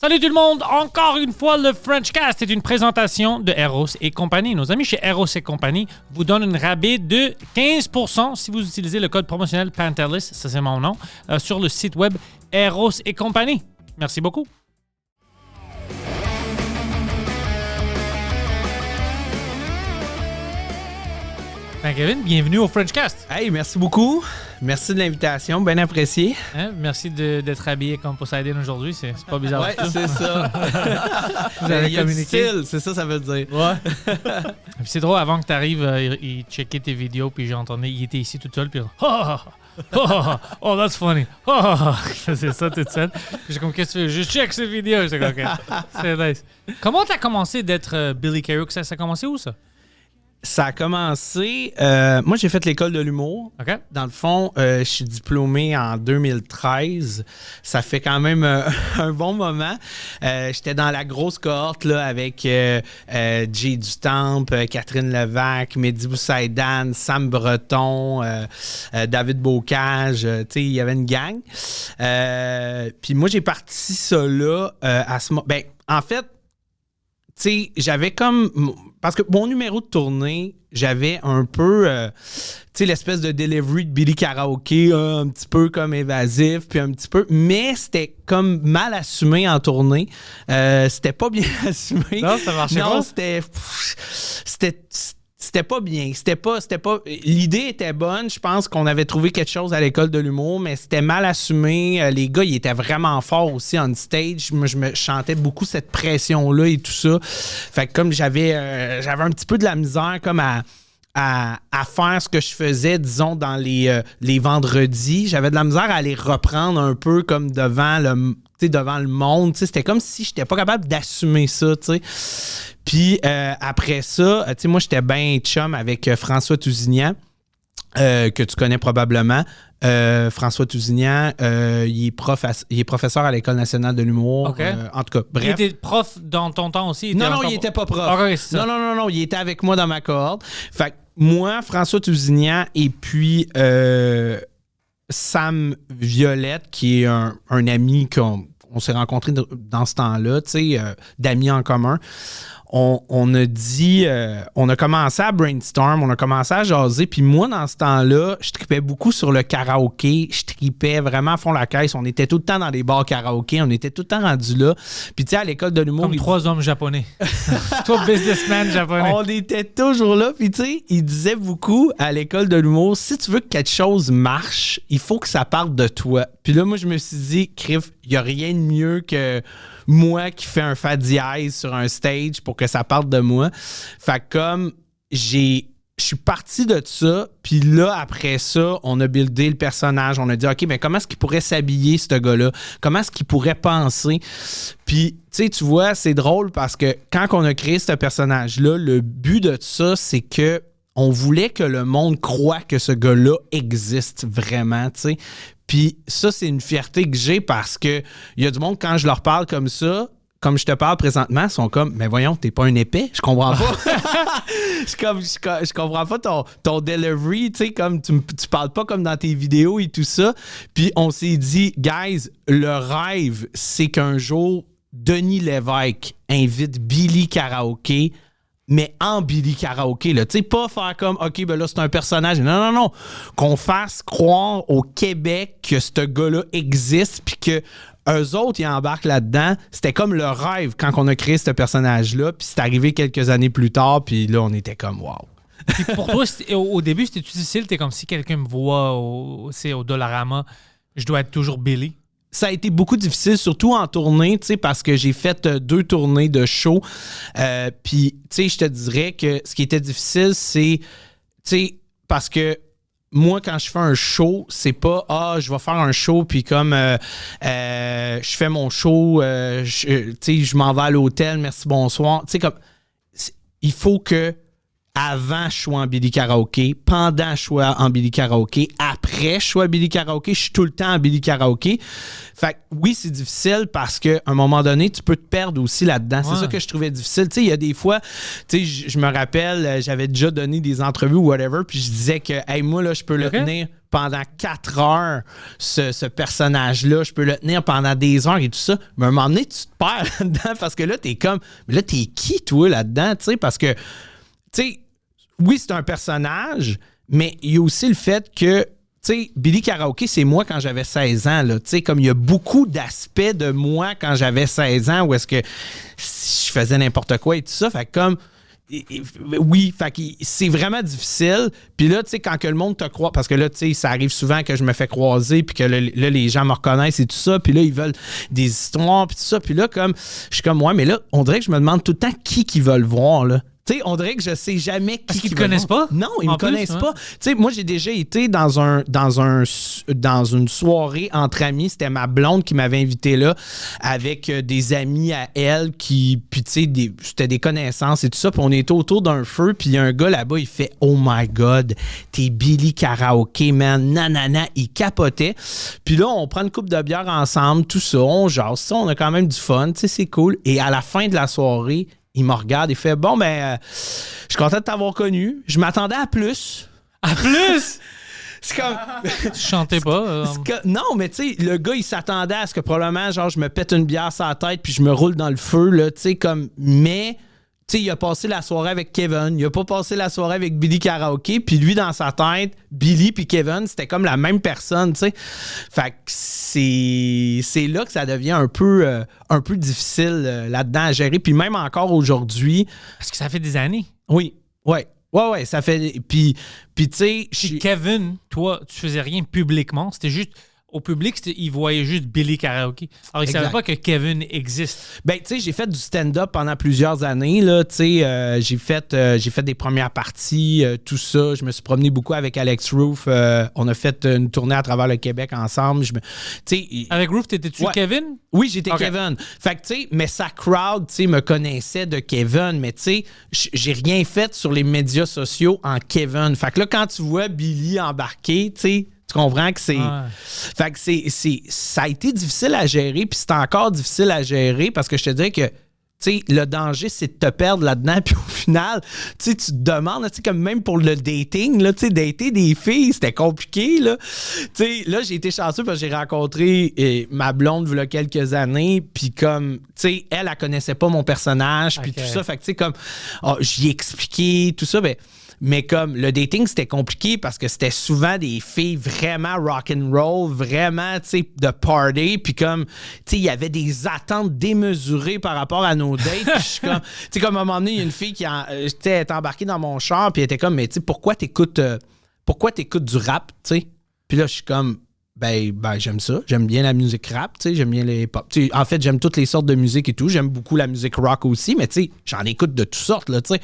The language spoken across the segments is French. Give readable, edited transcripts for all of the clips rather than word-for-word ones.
Salut tout le monde! Encore une fois, le Frenchcast est une présentation de Eros et compagnie. Nos amis chez Eros et compagnie vous donnent un rabais de 15% si vous utilisez le code promotionnel Pantelis, ça c'est mon nom, sur le site web Eros et compagnie. Merci beaucoup. Ben Kevin, bienvenue au Frenchcast. Hey, merci beaucoup. Merci de l'invitation, bien apprécié. Hein? Merci d'être habillé comme Poseidon aujourd'hui, c'est pas bizarre. Ouais, du tout. c'est ça. Vous avez Il y a du communiqué. style, c'est ça veut dire. Ouais. Puis c'est drôle, avant que tu arrives, il checkait tes vidéos, puis j'entendais, il était ici tout seul, puis oh, that's funny. C'est ça tout seul. Puis j'ai comme, qu'est-ce que tu fais? Je check ces vidéos. J'étais comme, OK. C'est nice. Comment t'as commencé d'être Billy Carroll? Ça a commencé où, ça? Ça a commencé... moi, j'ai fait l'école de l'humour. OK. Dans le fond, je suis diplômé en 2013. Ça fait quand même un bon moment. J'étais dans la grosse cohorte là, avec Jay Dutemps, Catherine Levac, Mehdi Boussaïdan, Sam Breton, David Bocage. Tu sais, il y avait une gang. Puis moi, j'ai parti ça là à ce moment... Ben, en fait, tu sais, j'avais comme... Parce que mon numéro de tournée, j'avais un peu, tu sais, l'espèce de delivery de Billy Karaoke, un petit peu comme évasif, puis un petit peu... Mais c'était comme mal assumé en tournée. C'était pas bien assumé. Non, ça marchait pas? Non, c'était pas bien. C'était pas... L'idée était bonne. Je pense qu'on avait trouvé quelque chose à l'école de l'humour, mais c'était mal assumé. Les gars, ils étaient vraiment forts aussi on stage. Moi, je chantais beaucoup cette pression-là et tout ça. Fait que comme j'avais un petit peu de la misère comme à faire ce que je faisais, disons, dans les vendredis. J'avais de la misère à les reprendre un peu comme devant le monde. T'sais, c'était comme si j'étais pas capable d'assumer ça, tu sais. Puis après ça, tu sais, moi, j'étais bien chum avec François Tousignan, que tu connais probablement. François Tousignan, il est professeur à l'École nationale de l'humour. OK. En tout cas, bref. Il était prof dans ton temps aussi? Non, il était pas prof. OK, c'est ça. Non, il était avec moi dans ma cohorte. Fait que moi, François Tousignan et puis Sam Violette, qui est un ami qu'on s'est rencontrés dans ce temps-là, tu sais, d'amis en commun. On a commencé à brainstorm, on a commencé à jaser. Puis moi, dans ce temps-là, je tripais beaucoup sur le karaoké. Je tripais vraiment à fond la caisse. On était tout le temps dans les bars karaoké. On était tout le temps rendus là. Puis tu sais, à l'école de l'humour... Comme trois hommes japonais. Toi, businessman japonais. On était toujours là. Puis tu sais, il disait beaucoup à l'école de l'humour, si tu veux que quelque chose marche, il faut que ça parte de toi. Puis là, moi, je me suis dit, Criff, il n'y a rien de mieux que moi qui fais un fa dièse sur un stage pour que ça parte de moi. Fait que comme je suis parti de ça, puis là, après ça, on a buildé le personnage. On a dit, OK, mais comment est-ce qu'il pourrait s'habiller, ce gars-là? Comment est-ce qu'il pourrait penser? Puis, tu sais, tu vois, c'est drôle parce que quand on a créé ce personnage-là, le but de ça, c'est que on voulait que le monde croie que ce gars-là existe vraiment, tu sais. Puis ça, c'est une fierté que j'ai parce que il y a du monde, quand je leur parle comme ça, comme je te parle présentement, ils sont comme, mais voyons, t'es pas un épais, je comprends pas. je comprends pas ton delivery, tu sais, comme tu parles pas comme dans tes vidéos et tout ça. Puis on s'est dit, guys, le rêve, c'est qu'un jour, Denis Lévesque invite Billy Karaoke, mais en Billy Karaoke, là. Tu sais, pas faire comme, OK, ben là, c'est un personnage. Non. Qu'on fasse croire au Québec que ce gars-là existe, puis que eux autres, ils embarquent là-dedans. C'était comme le rêve quand on a créé ce personnage-là, puis c'est arrivé quelques années plus tard, puis là, on était comme, wow. Puis pour toi, au début, c'était difficile. T'es comme si quelqu'un me voit au Dollarama, je dois être toujours Billy. Ça a été beaucoup difficile, surtout en tournée, tu sais, parce que j'ai fait 2 tournées de show. Puis, tu sais, je te dirais que ce qui était difficile, c'est, tu sais, parce que moi, quand je fais un show, c'est pas je vais faire un show puis comme je fais mon show, tu sais, je m'en vais à l'hôtel, merci, bonsoir. Tu sais, comme il faut que avant, je sois en Billy Karaoke. Pendant, je sois en Billy Karaoke. Après, je sois à Billy Karaoke. Je suis tout le temps en Billy Karaoke. Fait que oui, c'est difficile parce qu'à un moment donné, tu peux te perdre aussi là-dedans. Ouais. C'est ça que je trouvais difficile. Tu sais, il y a des fois, tu sais, je me rappelle, j'avais déjà donné des entrevues ou whatever, puis je disais que, hey, moi, là, je peux le tenir pendant 4 heures, ce personnage-là. Je peux le tenir pendant des heures et tout ça. Mais à un moment donné, tu te perds là-dedans parce que là, t'es comme, mais là, t'es qui, toi, là-dedans? Tu sais, parce que, tu sais, oui, c'est un personnage, mais il y a aussi le fait que, tu sais, Billy Karaoke, c'est moi quand j'avais 16 ans, là. Tu sais, comme il y a beaucoup d'aspects de moi quand j'avais 16 ans où est-ce que je faisais n'importe quoi et tout ça. Fait que comme, oui, fait que c'est vraiment difficile. Puis là, tu sais, quand que le monde te croit, parce que là, tu sais, ça arrive souvent que je me fais croiser, puis que là, les gens me reconnaissent et tout ça, puis là, ils veulent des histoires, puis tout ça. Puis là, comme, je suis comme, ouais, mais là, on dirait que je me demande tout le temps qui veulent voir, là. Tu sais, on dirait que je sais jamais qui. Parce qu'ils te connaissent pas? Non, ils me connaissent pas. Tu sais, moi, j'ai déjà été dans une soirée entre amis. C'était ma blonde qui m'avait invité là avec des amis à elle qui, puis tu sais, c'était des connaissances et tout ça. Puis on était autour d'un feu, puis il y a un gars là-bas, il fait « Oh my God, t'es Billy Karaoke, man, nanana ». Il capotait. Puis là, on prend une coupe de bière ensemble, tout ça, on jase, ça, on a quand même du fun, tu sais, c'est cool. Et à la fin de la soirée, il me regarde et fait « Bon, ben, je suis content de t'avoir connu. Je m'attendais à plus. » À plus? C'est comme... Tu chantais pas? Non, mais tu sais, le gars, il s'attendait à ce que probablement, genre, je me pète une bière sur la tête puis je me roule dans le feu, là, tu sais, comme... Mais... Tu sais, il a passé la soirée avec Kevin. Il a pas passé la soirée avec Billy Karaoke. Puis lui, dans sa tête, Billy puis Kevin, c'était comme la même personne, tu sais. Fait que c'est là que ça devient un peu difficile là-dedans à gérer. Puis même encore aujourd'hui... Parce que ça fait des années. Oui, ouais. Ouais, ça fait... Puis tu sais... Chez Kevin, toi, tu faisais rien publiquement. C'était juste... Au public, il voyait juste Billy Karaoke. Alors, il ne savait pas que Kevin existe. Ben, tu sais, j'ai fait du stand-up pendant plusieurs années, là, tu sais, j'ai fait des premières parties, tout ça. Je me suis promené beaucoup avec Alex Roof. On a fait une tournée à travers le Québec ensemble. Avec Roof, t'étais-tu Kevin? Oui, j'étais Kevin. Fait que, tu sais, mais sa crowd, tu sais, me connaissait de Kevin, mais tu sais, j'ai rien fait sur les médias sociaux en Kevin. Fait que là, quand tu vois Billy embarquer, tu sais, tu comprends que c'est... Ouais. Fait que ça a été difficile à gérer, puis c'est encore difficile à gérer parce que je te dirais que, tu sais, le danger, c'est de te perdre là-dedans, puis au final, tu sais, tu te demandes, tu sais, comme même pour le dating, là, tu sais, dater des filles, c'était compliqué, là. Tu sais, là, j'ai été chanceux parce que j'ai rencontré ma blonde il y a quelques années, puis comme, tu sais, elle connaissait pas mon personnage, puis tout ça, fait que, tu sais, comme, j'y ai expliqué, tout ça, mais comme le dating, c'était compliqué parce que c'était souvent des filles vraiment rock'n'roll, vraiment, tu sais, de party. Puis comme, tu sais, il y avait des attentes démesurées par rapport à nos dates. Puis je suis comme, tu sais, comme à un moment donné, il y a une fille qui est embarquée dans mon char, puis elle était comme, mais tu sais, pourquoi t'écoutes du rap, tu sais? Puis là, je suis comme, ben j'aime ça. J'aime bien la musique rap, tu sais, j'aime bien les pop. Tu sais, en fait, j'aime toutes les sortes de musique et tout. J'aime beaucoup la musique rock aussi, mais tu sais, j'en écoute de toutes sortes, là, tu sais.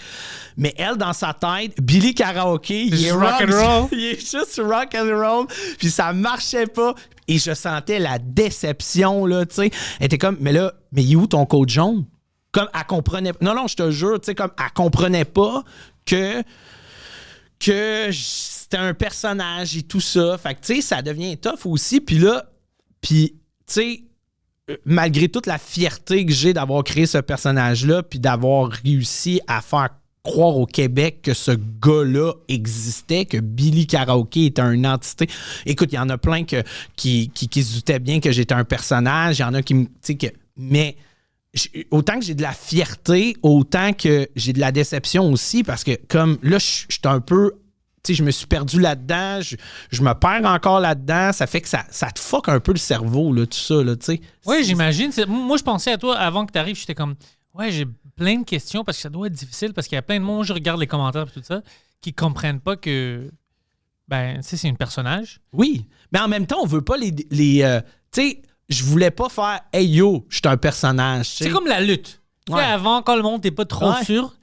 Mais elle, dans sa tête, Billy Karaoke, il est rock and roll. Il est juste rock and roll. Puis ça marchait pas. Et je sentais la déception, là, tu sais. Elle était comme, mais il est où ton code jaune? Comme, elle comprenait... Non, je te jure, tu sais, comme, elle comprenait pas que c'était un personnage et tout ça. Fait que, tu sais, ça devient tough aussi. Puis là, tu sais, malgré toute la fierté que j'ai d'avoir créé ce personnage-là, puis d'avoir réussi à faire croire au Québec que ce gars-là existait, que Billy Karaoke était une entité. Écoute, il y en a plein qui se doutaient bien que j'étais un personnage. Il y en a qui me... Tu sais, que... Mais... Autant que j'ai de la fierté, autant que j'ai de la déception aussi, parce que comme là, je suis un peu... Tu sais, je me suis perdu là-dedans, je me perds encore là-dedans, ça fait que ça te fuck un peu le cerveau, là, tout ça, là, tu sais. Oui, j'imagine. Moi, je pensais à toi avant que tu arrives, j'étais comme, ouais, j'ai plein de questions parce que ça doit être difficile, parce qu'il y a plein de monde, je regarde les commentaires et tout ça, qui comprennent pas que, ben, tu sais, c'est un personnage. Oui, mais en même temps, on veut pas les tu sais, je voulais pas faire « Hey yo, je suis un personnage ». C'est comme la lutte. Ouais. Tu sais, avant, quand le monde n'était pas trop sûr,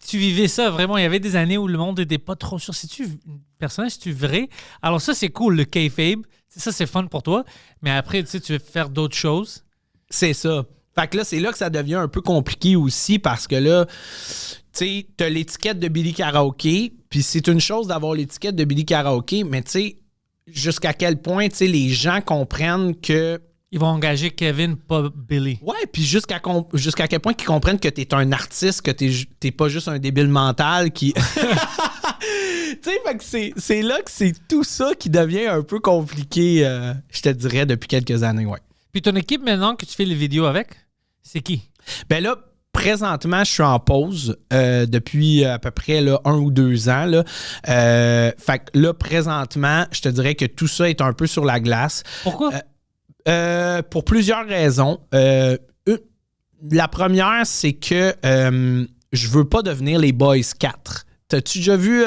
tu vivais ça vraiment. Il y avait des années où le monde n'était pas trop sûr. C'est-tu un personnage, c'est-tu vrai? Alors ça, c'est cool, le kayfabe. Ça, c'est fun pour toi. Mais après, tu sais, tu veux faire d'autres choses. C'est ça. Fait que là, c'est là que ça devient un peu compliqué aussi parce que là, tu sais, t'as l'étiquette de Billy Karaoke, puis c'est une chose d'avoir l'étiquette de Billy Karaoke, mais tu sais, jusqu'à quel point, tu sais, les gens comprennent que... Ils vont engager Kevin, pas Billy. Ouais, puis jusqu'à quel point qu'ils comprennent que t'es un artiste, que t'es pas juste un débile mental qui... Tu sais, fait que c'est là que c'est tout ça qui devient un peu compliqué, je te dirais, depuis quelques années, ouais. Puis ton équipe, maintenant que tu fais les vidéos avec, c'est qui? Ben là, présentement, je suis en pause depuis à peu près là, 1 ou 2 ans. Là. Fait que là, présentement, je te dirais que tout ça est un peu sur la glace. Pourquoi? Pour plusieurs raisons. La première, c'est que je veux pas devenir les Boys 4. T'as-tu déjà vu...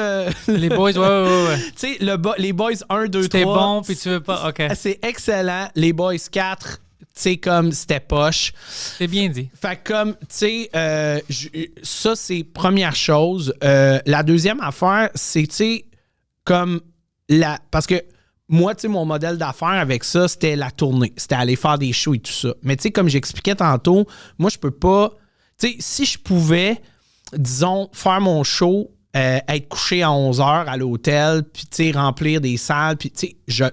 Les Boys, ouais. Tu sais, les Boys 1, 2, 3... C'était bon, puis tu veux pas... OK. C'est excellent. Les Boys 4, tu sais, comme c'était poche. C'est bien dit. Fait que comme, tu sais, ça, c'est première chose. La deuxième affaire, c'est, tu sais, comme parce que moi, tu sais, mon modèle d'affaires avec ça, c'était la tournée. C'était aller faire des shows et tout ça. Mais tu sais, comme j'expliquais tantôt, moi, je peux pas... Tu sais, si je pouvais, disons, faire mon show, être couché à 11h à l'hôtel, puis, tu sais, remplir des salles, puis, tu sais, je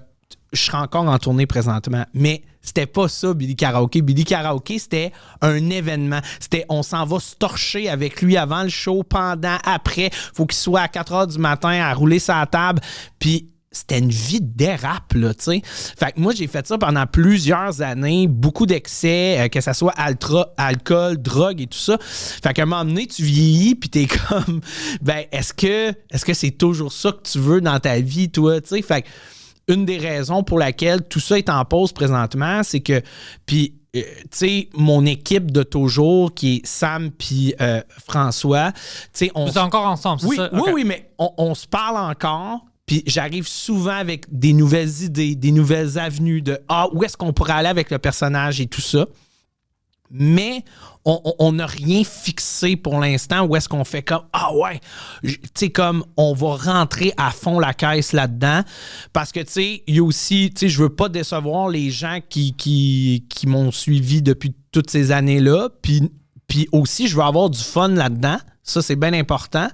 serais encore en tournée présentement. Mais c'était pas ça, Billy Karaoke. Billy Karaoke, c'était un événement. C'était, on s'en va se torcher avec lui avant le show, pendant, après. Faut qu'il soit à 4h du matin à rouler sa table. Puis c'était une vie de dérape, là, tu sais. Fait que moi, j'ai fait ça pendant plusieurs années, beaucoup d'excès, que ça soit alcool, drogue et tout ça. Fait qu'à un moment donné, tu vieillis, puis t'es comme, ben, est-ce que c'est toujours ça que tu veux dans ta vie, toi, tu sais? Fait que une des raisons pour laquelle tout ça est en pause présentement, c'est que, puis, tu sais, mon équipe de toujours, qui est Sam puis François, tu sais, Vous êtes encore ensemble, c'est oui, ça? Oui, Okay. oui, mais on se parle encore. Puis j'arrive souvent avec des nouvelles idées, des nouvelles avenues de où est-ce qu'on pourrait aller avec le personnage et tout ça. Mais on n'a rien fixé pour l'instant où est-ce qu'on fait comme tu sais, comme on va rentrer à fond la caisse là-dedans. Parce que, tu sais, il y a aussi, tu sais, je veux pas décevoir les gens qui m'ont suivi depuis toutes ces années-là. Puis aussi, je veux avoir du fun là-dedans. Ça, c'est bien important.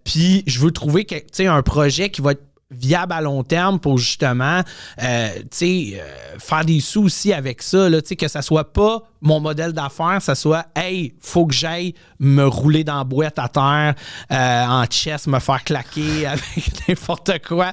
Puis, je veux trouver un projet qui va être viable à long terme pour justement faire des sous aussi avec ça. Là, que ça soit pas mon modèle d'affaires, ça soit « Hey, faut que j'aille me rouler dans la boîte à terre en chess, me faire claquer avec n'importe quoi. »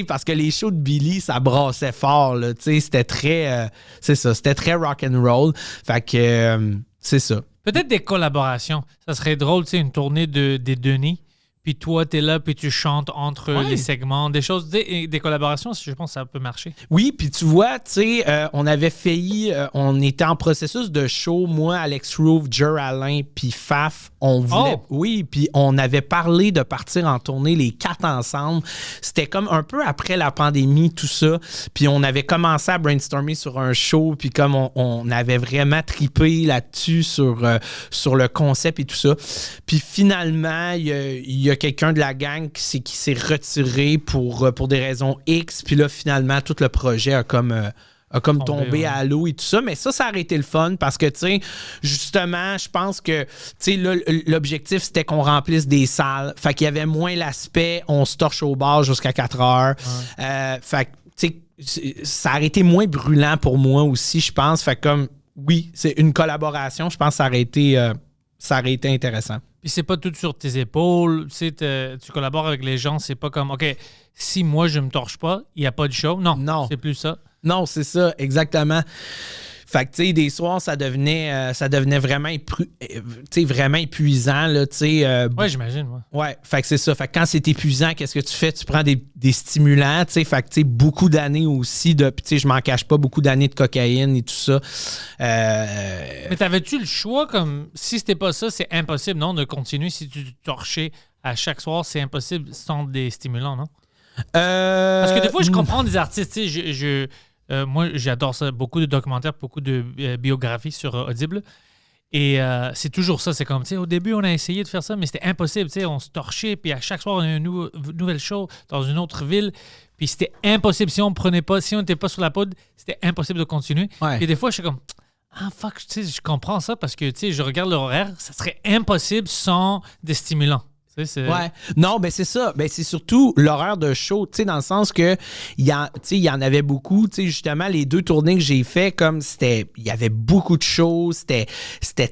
Parce que les shows de Billy, ça brassait fort. Là, c'était très... c'est ça, c'était très rock'n'roll. Fait que c'est ça. Peut-être des collaborations. Ça serait drôle, tu sais, une tournée des Denis. Puis toi, t'es là, puis tu chantes entre les segments, des choses, des collaborations, je pense que ça peut marcher. Oui, puis tu vois, tu sais, on avait failli, on était en processus de show, moi, Alex Roof, Jer Alain, puis Faf, on voulait, oui, puis on avait parlé de partir en tournée les 4 ensemble. C'était comme un peu après la pandémie, tout ça, puis on avait commencé à brainstormer sur un show, puis comme on avait vraiment trippé là-dessus sur le concept et tout ça. Puis finalement, il y a quelqu'un de la gang qui s'est retiré pour des raisons X. Puis là, finalement, tout le projet a comme tombé à l'eau et tout ça. Mais ça a été le fun parce que, tu sais, justement, je pense que, tu sais, là, l'objectif, c'était qu'on remplisse des salles. Fait qu'il y avait moins l'aspect on se torche au bar jusqu'à 4 heures. Ouais. Fait que, tu sais, ça a été moins brûlant pour moi aussi, je pense. Fait que comme, oui, c'est une collaboration. Je pense que ça aurait été intéressant. Puis c'est pas tout sur tes épaules. Tu sais, tu collabores avec les gens. C'est pas comme, OK, si moi, je me torche pas, il n'y a pas de show. Non, c'est plus ça. Non, c'est ça, exactement. Fait que, tu sais, des soirs, ça devenait vraiment, vraiment épuisant, là, tu sais. Ouais, j'imagine, moi. Ouais, fait que c'est ça. Fait que quand c'est épuisant, qu'est-ce que tu fais? Tu prends des stimulants, tu sais. Fait que, tu sais, beaucoup d'années aussi de... Puis, tu sais, je m'en cache pas, beaucoup d'années de cocaïne et tout ça. Mais t'avais-tu le choix, comme, si c'était pas ça, c'est impossible, non, de continuer? Si tu torchais à chaque soir, c'est impossible sans des stimulants, non? Parce que des fois, je comprends des artistes, tu sais, moi, j'adore ça. Beaucoup de documentaires, beaucoup de biographies sur Audible. Et c'est toujours ça. C'est comme, tu sais, au début, on a essayé de faire ça, mais c'était impossible. Tu sais, on se torchait, puis à chaque soir, on a une nouvelle show dans une autre ville. Puis c'était impossible. Si on n'était pas sur la poudre, c'était impossible de continuer. Ouais. Et des fois, je suis comme, ah fuck, tu sais, je comprends ça parce que, tu sais, je regarde l'horaire, ça serait impossible sans des stimulants. Ouais. Non, ben c'est ça. Ben c'est surtout l'horaire de show, tu sais, dans le sens que il y en avait beaucoup. Tu sais, justement, les 2 tournées que j'ai fait, comme il y avait beaucoup de shows, c'était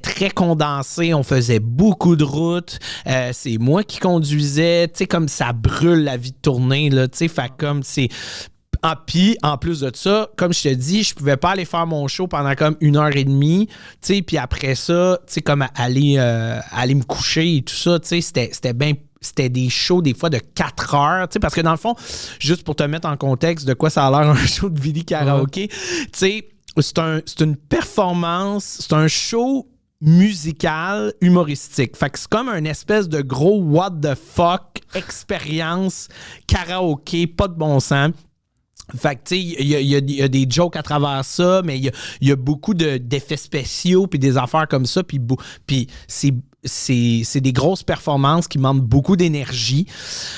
très condensé, on faisait beaucoup de routes. C'est moi qui conduisais, tu sais, comme ça brûle la vie de tournée, là, tu sais, fait comme c'est. Puis, en plus de ça, comme je te dis, je pouvais pas aller faire mon show pendant comme 1h30, tu sais, puis après ça, tu sais, comme aller me coucher et tout ça, tu sais, c'était des shows des fois de 4 heures, tu sais, parce que dans le fond, juste pour te mettre en contexte de quoi ça a l'air un show de Billy Karaoke, tu sais, c'est une performance, c'est un show musical, humoristique. Fait que c'est comme une espèce de gros what the fuck expérience karaoké, pas de bon sens. Fait que, tu sais, il y a des jokes à travers ça, mais il y a beaucoup d'effets spéciaux puis des affaires comme ça. Puis c'est des grosses performances qui demandent beaucoup d'énergie.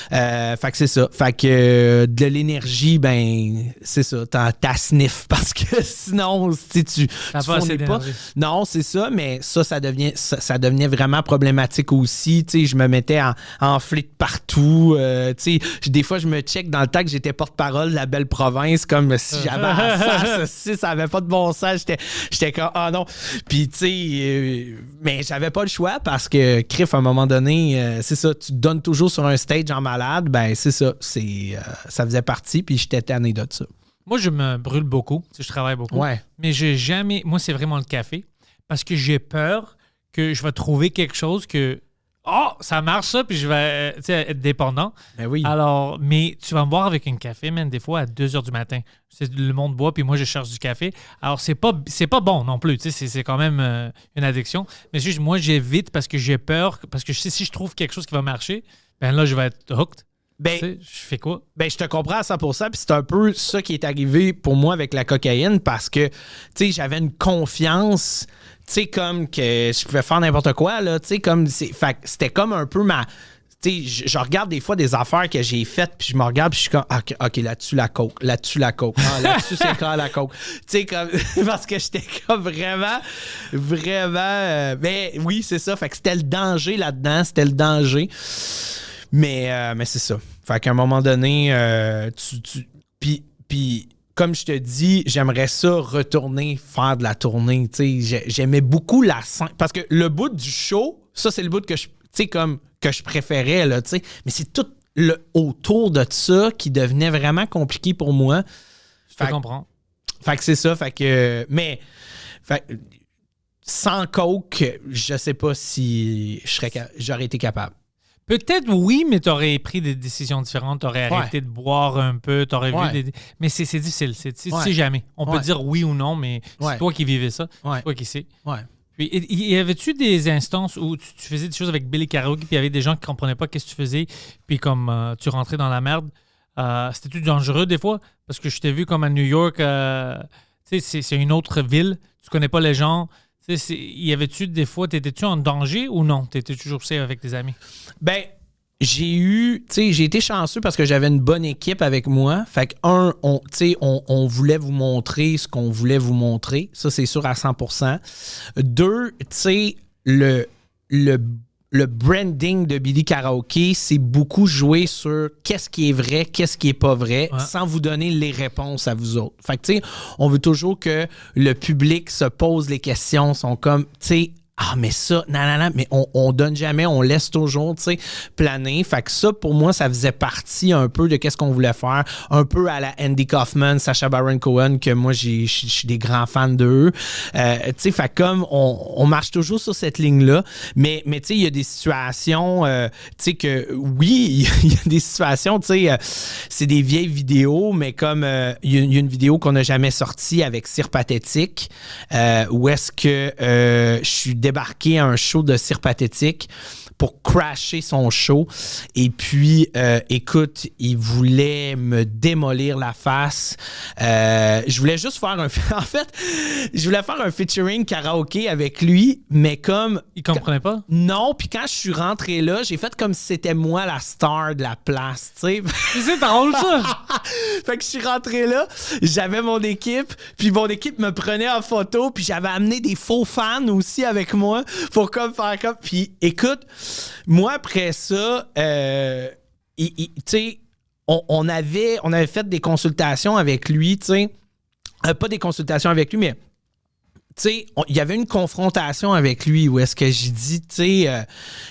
Fait que c'est ça. Fait que de l'énergie, ben, c'est ça. T'as sniff parce que sinon, tu fournis pas. Non, c'est ça, mais ça devenait vraiment problématique aussi. Tu sais, je me mettais en flic partout. Tu sais, des fois, je me check dans le temps que j'étais porte-parole de la belle province, comme si j'avais à face, si ça avait pas de bon sens. J'étais comme, ah non. Puis, tu sais, mais j'avais pas le choix parce que, Criff, à un moment donné, c'est ça, tu te donnes toujours sur un stage en malade, ben c'est ça, ça faisait partie, puis j'étais tanné de ça. Moi, je me brûle beaucoup, je travaille beaucoup, ouais. Mais j'ai jamais, moi, c'est vraiment le café, parce que j'ai peur que je vais trouver quelque chose que, ça marche ça, puis je vais être dépendant. Ben oui. Alors, mais tu vas me voir avec un café, man, des fois à 2h du matin. Le monde boit, puis moi, je cherche du café. Alors, c'est pas bon non plus. C'est quand même une addiction. Mais juste, moi, j'évite parce que j'ai peur, parce que je sais si je trouve quelque chose qui va marcher, ben là, je vais être hooked. Ben, je fais quoi? Ben, je te comprends à 100%, puis c'est un peu ça qui est arrivé pour moi avec la cocaïne, parce que, tu sais, j'avais une confiance, tu sais, comme que je pouvais faire n'importe quoi, là, tu sais, comme, fait que c'était comme un peu ma... Tu sais, je regarde des fois des affaires que j'ai faites, puis je me regarde, puis je suis comme, OK, là-dessus la coke. Là-dessus, c'est quand la coke. Tu sais, comme, parce que j'étais comme vraiment, mais oui, c'est ça. Fait que c'était le danger là-dedans, Mais c'est ça. Fait qu'à un moment donné, Puis, comme je te dis, j'aimerais ça retourner faire de la tournée. Tu sais, j'aimais beaucoup la scène. Parce que le bout du show, ça, c'est le bout que je préférais, là, tu sais. Mais c'est tout le autour de ça qui devenait vraiment compliqué pour moi. Je te comprends. Fait que c'est ça. Fait que... Mais... sans coke, je sais pas si j'aurais été capable. Peut-être oui, mais tu aurais pris des décisions différentes. Tu aurais arrêté de boire un peu. Tu aurais vu des... Mais c'est difficile. Tu sais jamais. On peut dire oui ou non, mais c'est toi qui vivais ça. C'est toi qui sais. Ouais. Puis, y avait-tu des instances où tu faisais des choses avec Billy Karaoke, puis il y avait des gens qui ne comprenaient pas qu'est-ce que tu faisais, puis comme tu rentrais dans la merde? C'était-tu dangereux des fois? Parce que je t'ai vu comme à New York, tu sais, c'est une autre ville. Tu connais pas les gens. Y avait-tu des fois, t'étais-tu en danger ou non? T'étais toujours safe avec tes amis? Ben, j'ai été chanceux parce que j'avais une bonne équipe avec moi. Fait que, on voulait vous montrer ce qu'on voulait vous montrer. Ça, c'est sûr à 100%. 2, tu sais, le branding de Billy Karaoke, c'est beaucoup jouer sur qu'est-ce qui est vrai, qu'est-ce qui est pas vrai, sans vous donner les réponses à vous autres. Fait que, tu sais, on veut toujours que le public se pose les questions, sont comme, tu sais, mais ça, non, mais on donne jamais, on laisse toujours, tu sais, planer. Fait que ça, pour moi, ça faisait partie un peu de qu'est-ce qu'on voulait faire, un peu à la Andy Kaufman, Sacha Baron Cohen, que moi, je suis des grands fans d'eux. Tu sais, fait comme, on marche toujours sur cette ligne-là, mais tu sais, il y a des situations, tu sais, que, oui, il y a des situations, tu sais, c'est des vieilles vidéos, mais comme, il y a une vidéo qu'on n'a jamais sortie avec Cire Pathétique, où est-ce que je suis débarqué à un show de Cire Pathétique pour crasher son show. Et puis, écoute, il voulait me démolir la face. Je voulais juste faire en fait, je voulais faire un featuring karaoké avec lui, mais comme... Il comprenait pas? Non, puis quand je suis rentré là, j'ai fait comme si c'était moi la star de la place, tu sais. C'est drôle, ça! Fait que je suis rentré là, j'avais mon équipe, puis mon équipe me prenait en photo, puis j'avais amené des faux fans aussi avec moi pour comme faire comme... Puis écoute, moi après ça, tu sais, on avait fait des consultations avec lui, tu sais. Pas des consultations avec lui, mais... Tu sais, il y avait une confrontation avec lui où est-ce que j'ai dit, tu sais,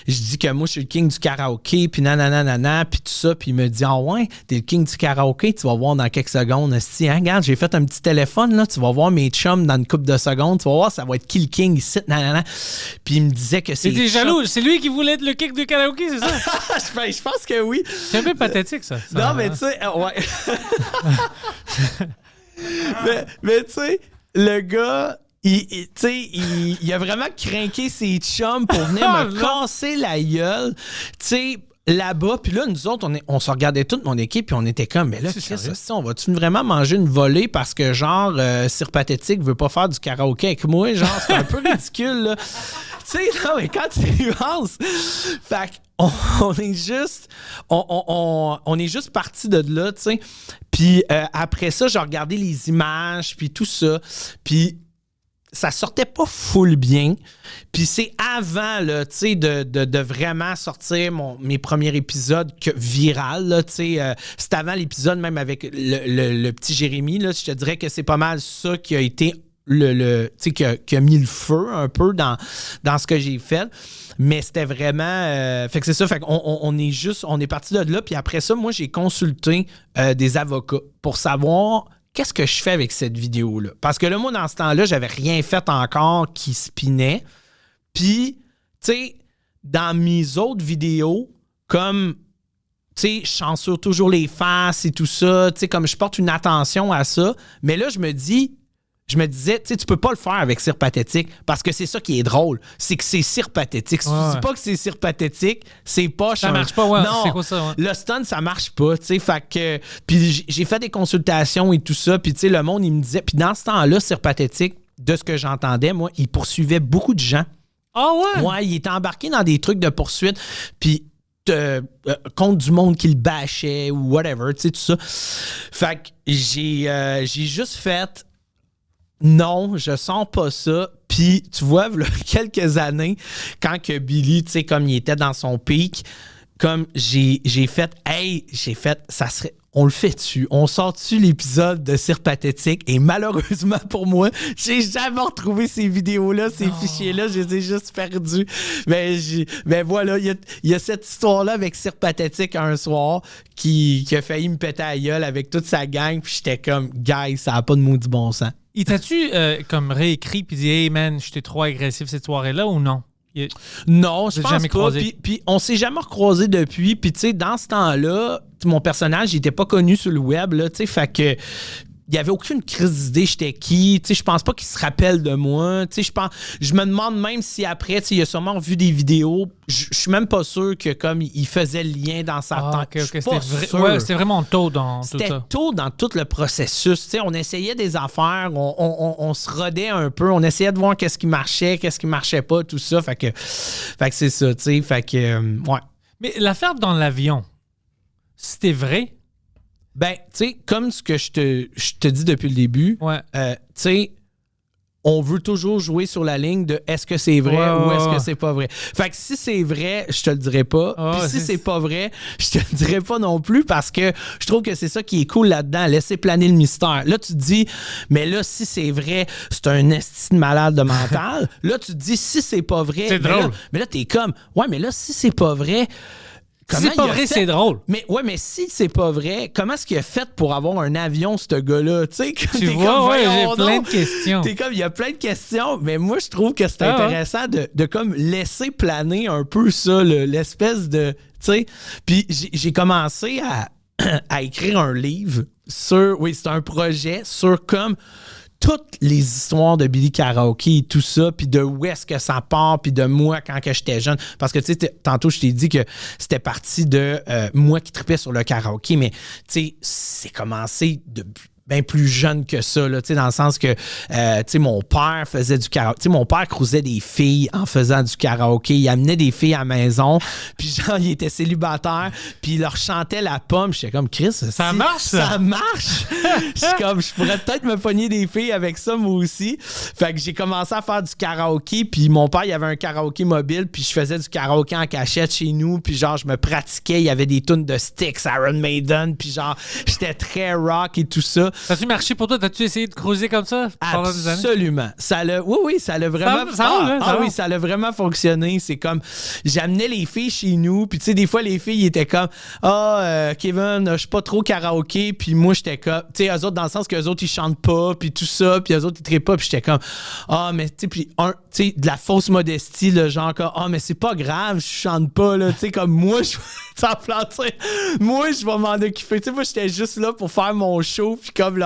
je dis que moi, je suis le king du karaoké, puis nanana, puis tout ça, puis il me dit, ah ouais, t'es le king du karaoké, tu vas voir dans quelques secondes. Si, hein, regarde, j'ai fait un petit téléphone, là, tu vas voir mes chums dans une couple de secondes, tu vas voir, ça va être qui le king ici, nanana. Puis il me disait que c'est... T'es jaloux, c'est lui qui voulait être le king du karaoké, c'est ça? Je pense que oui. C'est un peu pathétique, ça. Non, mais tu sais, ouais. mais tu sais, le gars... Il a vraiment craqué ses chums pour venir me casser la gueule. Tu sais, là-bas, puis là, nous autres, on se regardait toute mon équipe, puis on était comme, mais là, on va-tu vraiment manger une volée parce que, genre, Cire Pathétique veut pas faire du karaoké avec moi? Genre, c'est un peu ridicule, là. Tu sais, non, mais quand tu y penses, fait on est juste... On est juste parti de là, tu sais. Puis après ça, j'ai regardé les images, puis tout ça, puis... ça sortait pas full bien. Puis c'est avant, là, tu sais, de vraiment sortir mes premiers épisodes viral, là, tu sais. C'est avant l'épisode même avec le petit Jérémy, là. Je te dirais que c'est pas mal ça qui a été tu sais, qui a mis le feu un peu dans ce que j'ai fait. Mais c'était vraiment... fait que c'est ça, fait qu'on on est parti de là. Puis après ça, moi, j'ai consulté des avocats pour savoir... qu'est-ce que je fais avec cette vidéo-là? Parce que là, moi, dans ce temps-là, j'avais rien fait encore qui spinait. Puis, tu sais, dans mes autres vidéos, comme, tu sais, je censure toujours les faces et tout ça, tu sais, comme je porte une attention à ça. Mais là, je me disais, tu sais, tu peux pas le faire avec Cire Pathétique parce que c'est ça qui est drôle. C'est que c'est Cire Pathétique. Si tu dis pas que c'est Cire Pathétique, c'est pas... Ça marche pas, ouais. Non, c'est quoi ça, ouais? Le stun, ça marche pas, tu sais. Fait que... Puis j'ai fait des consultations et tout ça. Puis tu sais, le monde, il me disait... Puis dans ce temps-là, Cire Pathétique, de ce que j'entendais, moi, il poursuivait beaucoup de gens. Ah ouais? Ouais, il était embarqué dans des trucs de poursuite. Puis... contre du monde qui le bâchait ou whatever, tu sais, tout ça. Fait que j'ai juste fait... Non, je sens pas ça. Puis, tu vois, il y a quelques années, quand que Billy, tu sais, comme il était dans son pic, comme j'ai fait, ça serait... On le fait-tu? On sort-tu l'épisode de Cire Pathétique? Et malheureusement pour moi, j'ai jamais retrouvé ces vidéos-là, ces fichiers-là. Je les ai juste perdus. Mais voilà, il y a cette histoire-là avec Cire Pathétique un soir qui a failli me péter à la gueule avec toute sa gang. Puis j'étais comme, guys, ça n'a pas de maudit bon sens. Il t'a-tu comme réécrit puis dit « Hey man, j'étais trop agressif cette soirée-là » ou non? Non, je pense jamais pas. croisé. Puis on s'est jamais recroisé depuis. Puis tu sais, dans ce temps-là, mon personnage, il était pas connu sur le web, là, tu sais, fait que il n'y avait aucune crise d'idée j'étais qui. Tu sais, je pense pas qu'il se rappelle de moi. Tu sais, je me demande même si après, tu sais, il a sûrement vu des vidéos. Je suis même pas sûr que comme il faisait le lien dans sa tête. Okay. C'était vraiment tôt dans tout ça. C'était tôt dans tout le processus. Tu sais, on essayait des affaires, on se rodait un peu, on essayait de voir qu'est-ce qui marchait pas, tout ça. Fait que c'est ça, tu sais. Fait que, ouais. Mais l'affaire dans l'avion, c'était vrai? Ben, tu sais, comme ce que je te dis depuis le début, ouais. Tu sais, on veut toujours jouer sur la ligne de est-ce que c'est vrai ou est-ce que c'est pas vrai. Fait que si c'est vrai, je te le dirai pas. Puis si c'est pas vrai, je te le dirai pas non plus parce que je trouve que c'est ça qui est cool là-dedans, laisser planer le mystère. Là, tu te dis, mais là, si c'est vrai, c'est un esti de malade de mental. Là, tu te dis, si c'est pas vrai, c'est drôle. Mais là, t'es comme, ouais, mais là, si c'est pas vrai... Si c'est pas vrai, c'est drôle. Mais ouais, mais si c'est pas vrai, comment est-ce qu'il a fait pour avoir un avion, ce gars-là? Tu vois, j'ai plein de questions. T'es comme, il y a plein de questions, mais moi, je trouve que c'est intéressant de comme laisser planer un peu ça, l'espèce de... Tu sais, puis j'ai commencé à écrire un livre sur... Oui, c'est un projet sur comme... toutes les histoires de Billy Karaoke et tout ça, puis de où est-ce que ça part, puis de moi quand que j'étais jeune. Parce que, tu sais, tantôt, je t'ai dit que c'était parti de moi qui tripais sur le karaoké, mais, tu sais, c'est commencé de bien plus jeune que ça, là, dans le sens que mon père faisait du karaoké. Mon père croisait des filles en faisant du karaoké. Il amenait des filles à la maison, puis genre, il était célibataire, puis il leur chantait la pomme. J'étais comme, Chris, ça marche, ça marche! Je pourrais peut-être me pogner des filles avec ça, moi aussi. Fait que j'ai commencé à faire du karaoké, puis mon père, il avait un karaoké mobile, puis je faisais du karaoké en cachette chez nous, puis genre, je me pratiquais. Il y avait des tunes de Styx, Iron Maiden, puis genre, j'étais très rock et tout ça. Ça a-tu marché pour toi? T'as-tu essayé de creuser comme ça pendant des années? Absolument. Oui, ça l'a vraiment... Oui, ça l'a vraiment fonctionné. C'est comme, j'amenais les filles chez nous, puis tu sais, des fois, les filles étaient comme, Kevin, je suis pas trop karaoké, puis moi, j'étais comme, tu sais, eux autres, dans le sens qu'eux autres, ils chantent pas, puis tout ça, puis eux autres, ils trippent pas, puis j'étais comme, mais tu sais, puis tu sais, de la fausse modestie, le genre, comme, mais c'est pas grave, je chante pas, là, tu sais, comme moi, je... Moi, je vais m'en occuper. Tu sais, moi, j'étais juste là pour faire mon show puis comme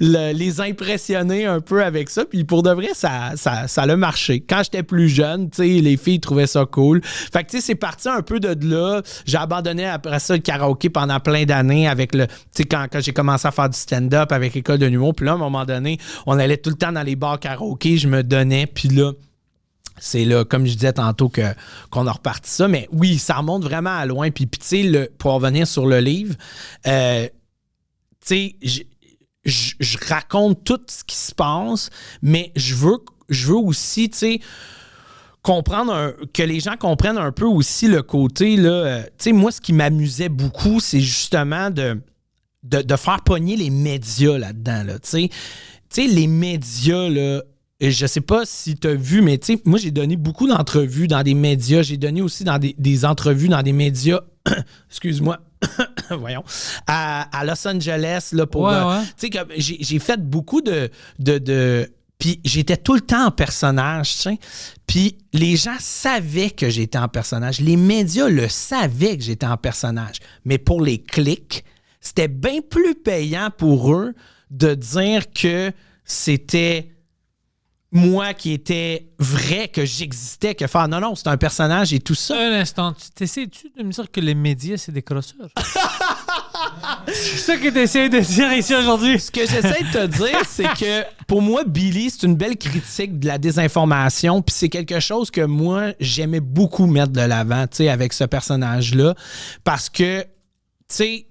les impressionner un peu avec ça. Puis pour de vrai, ça a marché. Quand j'étais plus jeune, tu sais, les filles trouvaient ça cool. Fait que, tu sais, c'est parti un peu de là. J'ai abandonné après ça le karaoké pendant plein d'années avec tu sais, quand j'ai commencé à faire du stand-up avec l'école de l'humour. Puis là, à un moment donné, on allait tout le temps dans les bars karaoké. Je me donnais. Puis là, c'est là, comme je disais tantôt, qu'on a reparti ça. Mais oui, ça remonte vraiment à loin. Puis tu sais, pour revenir sur le livre, tu sais, je raconte tout ce qui se passe, mais je veux aussi, tu sais, que les gens comprennent un peu aussi le côté, là. Tu sais, moi, ce qui m'amusait beaucoup, c'est justement de faire pogner les médias là-dedans, là. Tu sais, les médias, là. Et je sais pas si tu as vu, mais tu sais, moi, j'ai donné beaucoup d'entrevues dans des médias. J'ai donné aussi dans des entrevues dans des médias, excuse-moi, voyons, à Los Angeles, là, pour... Tu sais, j'ai fait beaucoup de puis j'étais tout le temps en personnage, tu sais. Puis les gens savaient que j'étais en personnage. Les médias le savaient que j'étais en personnage. Mais pour les clics, c'était bien plus payant pour eux de dire que c'était... moi qui était vrai, que j'existais, que faire non, c'est un personnage et tout ça. Un instant, t'essaies-tu de me dire que les médias, c'est des crosseurs? C'est ça que t'essayes de dire ici aujourd'hui? Ce que j'essaie de te dire, c'est que pour moi, Billy, c'est une belle critique de la désinformation, puis c'est quelque chose que moi, j'aimais beaucoup mettre de l'avant, tu sais, avec ce personnage-là, parce que, tu sais,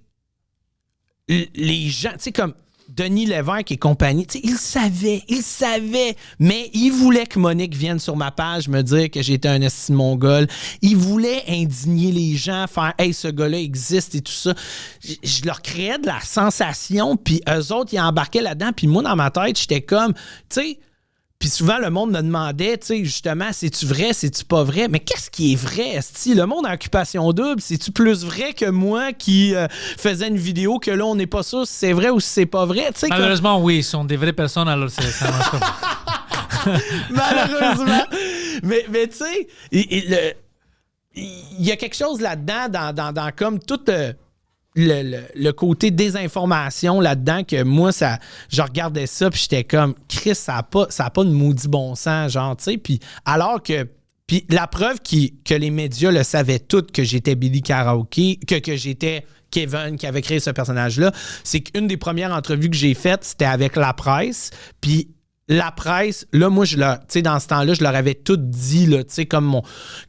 les gens, tu sais, comme Denis Lévesque et compagnie, tu sais, ils savaient, mais ils voulaient que Monique vienne sur ma page me dire que j'étais un esti de mongol. Ils voulaient indigner les gens, faire « Hey, ce gars-là existe » et tout ça. Je leur créais de la sensation, puis eux autres, ils embarquaient là-dedans, puis moi, dans ma tête, j'étais comme, tu sais... Puis souvent, le monde me demandait, tu sais, justement, c'est-tu vrai, c'est-tu pas vrai? Mais qu'est-ce qui est vrai, esti? Le monde en occupation double, c'est-tu plus vrai que moi qui faisais une vidéo que là, on n'est pas sûr si c'est vrai ou si c'est pas vrai? T'sais, malheureusement, oui, ils sont des vraies personnes, alors ça marche pas. Malheureusement. Mais tu sais, il y a quelque chose là-dedans, dans comme tout... Le côté désinformation là-dedans que moi, je regardais ça puis j'étais comme, Chris, ça a pas de maudit bon sens, genre, tu sais. Puis alors que... Puis la preuve que les médias le savaient toutes que j'étais Billy Karaoke, que j'étais Kevin qui avait créé ce personnage-là, c'est qu'une des premières entrevues que j'ai faites, c'était avec La Presse. Puis La Presse, là, moi, tu sais, dans ce temps-là, je leur avais tout dit, là, tu sais, comme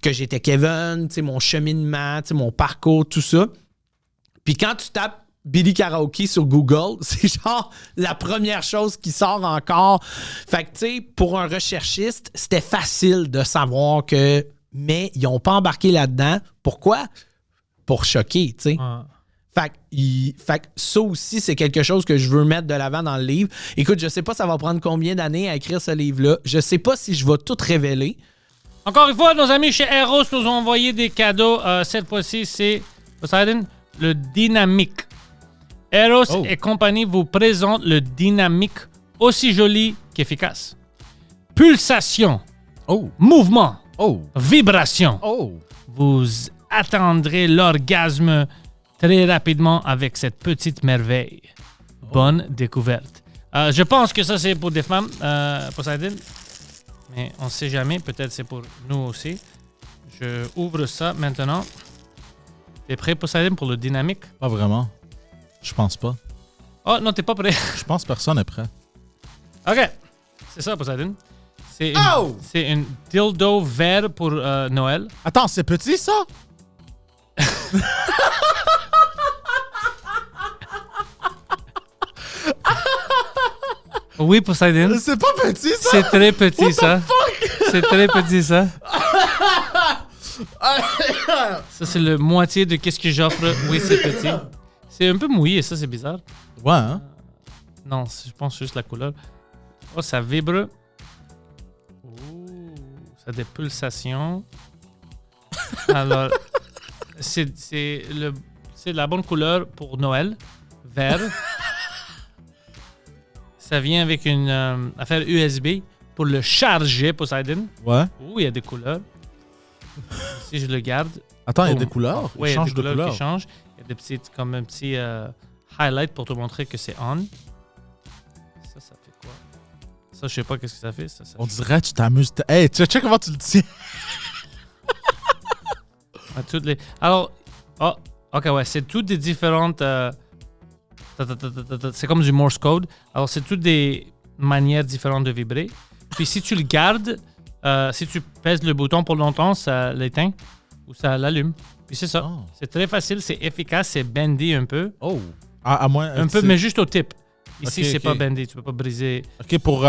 que j'étais Kevin, tu sais, mon cheminement, tu sais, mon parcours, tout ça. Puis quand tu tapes Billy Karaoke sur Google, c'est genre la première chose qui sort encore. Fait que, tu sais, pour un recherchiste, c'était facile de savoir que... Mais ils n'ont pas embarqué là-dedans. Pourquoi? Pour choquer, tu sais. Fait que ça aussi, c'est quelque chose que je veux mettre de l'avant dans le livre. Écoute, je sais pas ça va prendre combien d'années à écrire ce livre-là. Je sais pas si je vais tout révéler. Encore une fois, nos amis chez Eros nous ont envoyé des cadeaux. Cette fois-ci, c'est... Poseidon? Le Dynamique. Eros et compagnie vous présente le Dynamique, aussi joli qu'efficace. Pulsation, mouvement, vibration. Vous atteindrez l'orgasme très rapidement avec cette petite merveille. Bonne découverte. Je pense que ça, c'est pour des femmes, Poseidon. Mais on ne sait jamais. Peut-être c'est pour nous aussi. Je ouvre ça maintenant. T'es prêt, Poseidon, pour le dynamique? Pas vraiment. Je pense pas. Oh, non, t'es pas prêt. Je pense que personne n'est prêt. OK. C'est ça, Poseidon. C'est une dildo vert pour Noël. Attends, c'est petit, ça? Oui, Poseidon. C'est pas petit, ça? C'est très petit, ça. C'est très petit, ça. Ça, c'est le moitié de qu'est-ce que j'offre. Oui, c'est petit. C'est un peu mouillé, ça, c'est bizarre. Ouais, hein? Non, je pense juste la couleur. Oh, ça vibre. Oh, ça a des pulsations. Alors, c'est la bonne couleur pour Noël. Vert. Ça vient avec une affaire USB pour le charger, Poseidon. Ouais. Oh, il y a des couleurs. Si je le garde. Attends, il y a des couleurs? Oui, il y a change des de couleurs couleur. qui changent. Il y a des petites, comme un petit highlight pour te montrer que c'est on. Ça fait quoi? Ça, je sais pas qu'est-ce que ça fait. Ça On dirait que tu t'amuses. Hey, tu sais comment tu le tiens? à toutes les... Alors, oh, ok, ouais, c'est toutes des différentes... c'est comme du Morse code. Alors, c'est toutes des manières différentes de vibrer. Puis, si tu le gardes, si tu pèses le bouton pour longtemps, ça l'éteint ou ça l'allume. Puis, c'est ça. Oh. C'est très facile, c'est efficace, c'est bendy un peu. Oh. À moins, Un peu, mais juste au tip. Ici, Ok, c'est ok. pas bendy, tu peux pas briser. OK, pour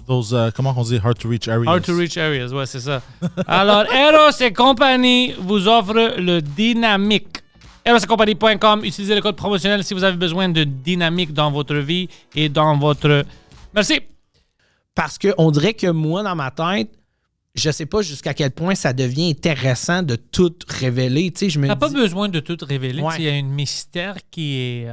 those, comment on dit, hard to reach areas. Hard to reach areas, ouais, c'est ça. Alors, Eros et compagnie vous offre le dynamique. ErosEtCompagnie.com, utilisez le code promotionnel si vous avez besoin de dynamique dans votre vie et dans votre... Merci. Parce qu'on dirait que moi, dans ma tête, je sais pas jusqu'à quel point ça devient intéressant de tout révéler. Tu sais, je me T'as pas dis... besoin de tout révéler. Ouais. Il y a un mystère qui est...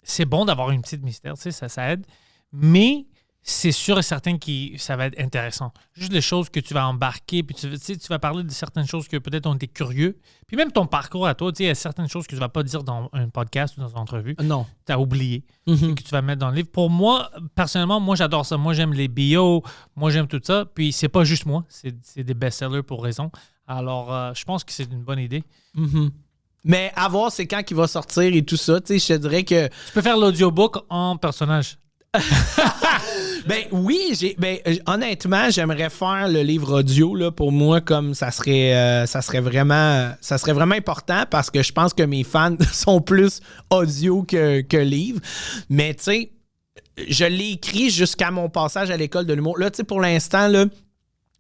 c'est bon d'avoir une petite mystère, tu sais, ça aide. Mais c'est sûr et certain que ça va être intéressant. Juste les choses que tu vas embarquer, puis tu vas parler de certaines choses que peut-être on était curieux. Puis même ton parcours à toi, tu sais, il y a certaines choses que tu vas pas dire dans un podcast ou dans une entrevue. Non. Tu as oublié. Mhm. Que tu vas mettre dans le livre. Pour moi, personnellement, moi, j'adore ça. Moi, j'aime les bios. Moi, j'aime tout ça. Puis, c'est pas juste moi. C'est des best-sellers pour raison. Alors, je pense que c'est une bonne idée. Mhm. Mais à voir, c'est quand qu'il va sortir et tout ça. Tu sais, je te dirais que... Tu peux faire l'audiobook en personnage. Ben oui, honnêtement, j'aimerais faire le livre audio là, pour moi, comme ça serait vraiment important parce que je pense que mes fans sont plus audio que livre. Mais tu sais, je l'ai écrit jusqu'à mon passage à l'école de l'humour. Là, tu sais, pour l'instant, là,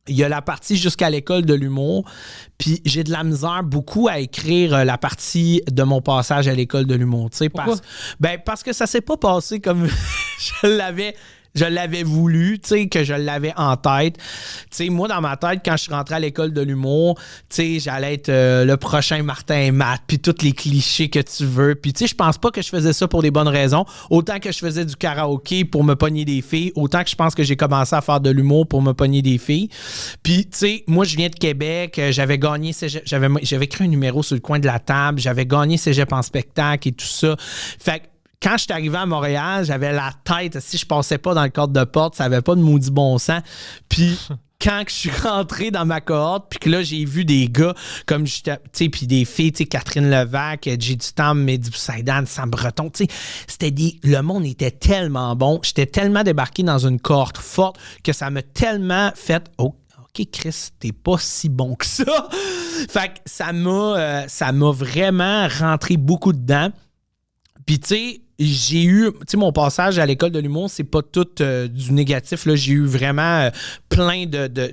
il y a la partie jusqu'à l'école de l'humour, puis j'ai de la misère beaucoup à écrire la partie de mon passage à l'école de l'humour. Tu sais, parce que ça s'est pas passé comme je l'avais voulu, tu sais, que je l'avais en tête. Tu sais, moi, dans ma tête, quand je suis rentré à l'école de l'humour, tu sais, j'allais être le prochain Martin et Matt, puis tous les clichés que tu veux. Puis, tu sais, je pense pas que je faisais ça pour des bonnes raisons. Autant que je faisais du karaoké pour me pogner des filles, autant que je pense que j'ai commencé à faire de l'humour pour me pogner des filles. Puis, tu sais, moi, je viens de Québec, j'avais gagné Cégep, j'avais écrit un numéro sur le coin de la table, j'avais gagné Cégep en spectacle et tout ça. Fait que, quand je suis arrivé à Montréal, j'avais la tête, si je passais pas dans le cadre de porte, ça avait pas de maudit bon sens. Puis quand je suis rentré dans ma cohorte, puis que là, j'ai vu des gars comme, tu sais, puis des filles, tu sais, Catherine Levac, J. Dutam, Mehdi Boussaïdan, Sam Breton, tu sais, le monde était tellement bon. J'étais tellement débarqué dans une cohorte forte que ça m'a tellement fait... Oh, OK, Chris, t'es pas si bon que ça. Fait que ça m'a vraiment rentré beaucoup dedans. Puis, tu sais, j'ai eu, tu sais, mon passage à l'école de l'humour, c'est pas tout du négatif. Là. J'ai eu vraiment plein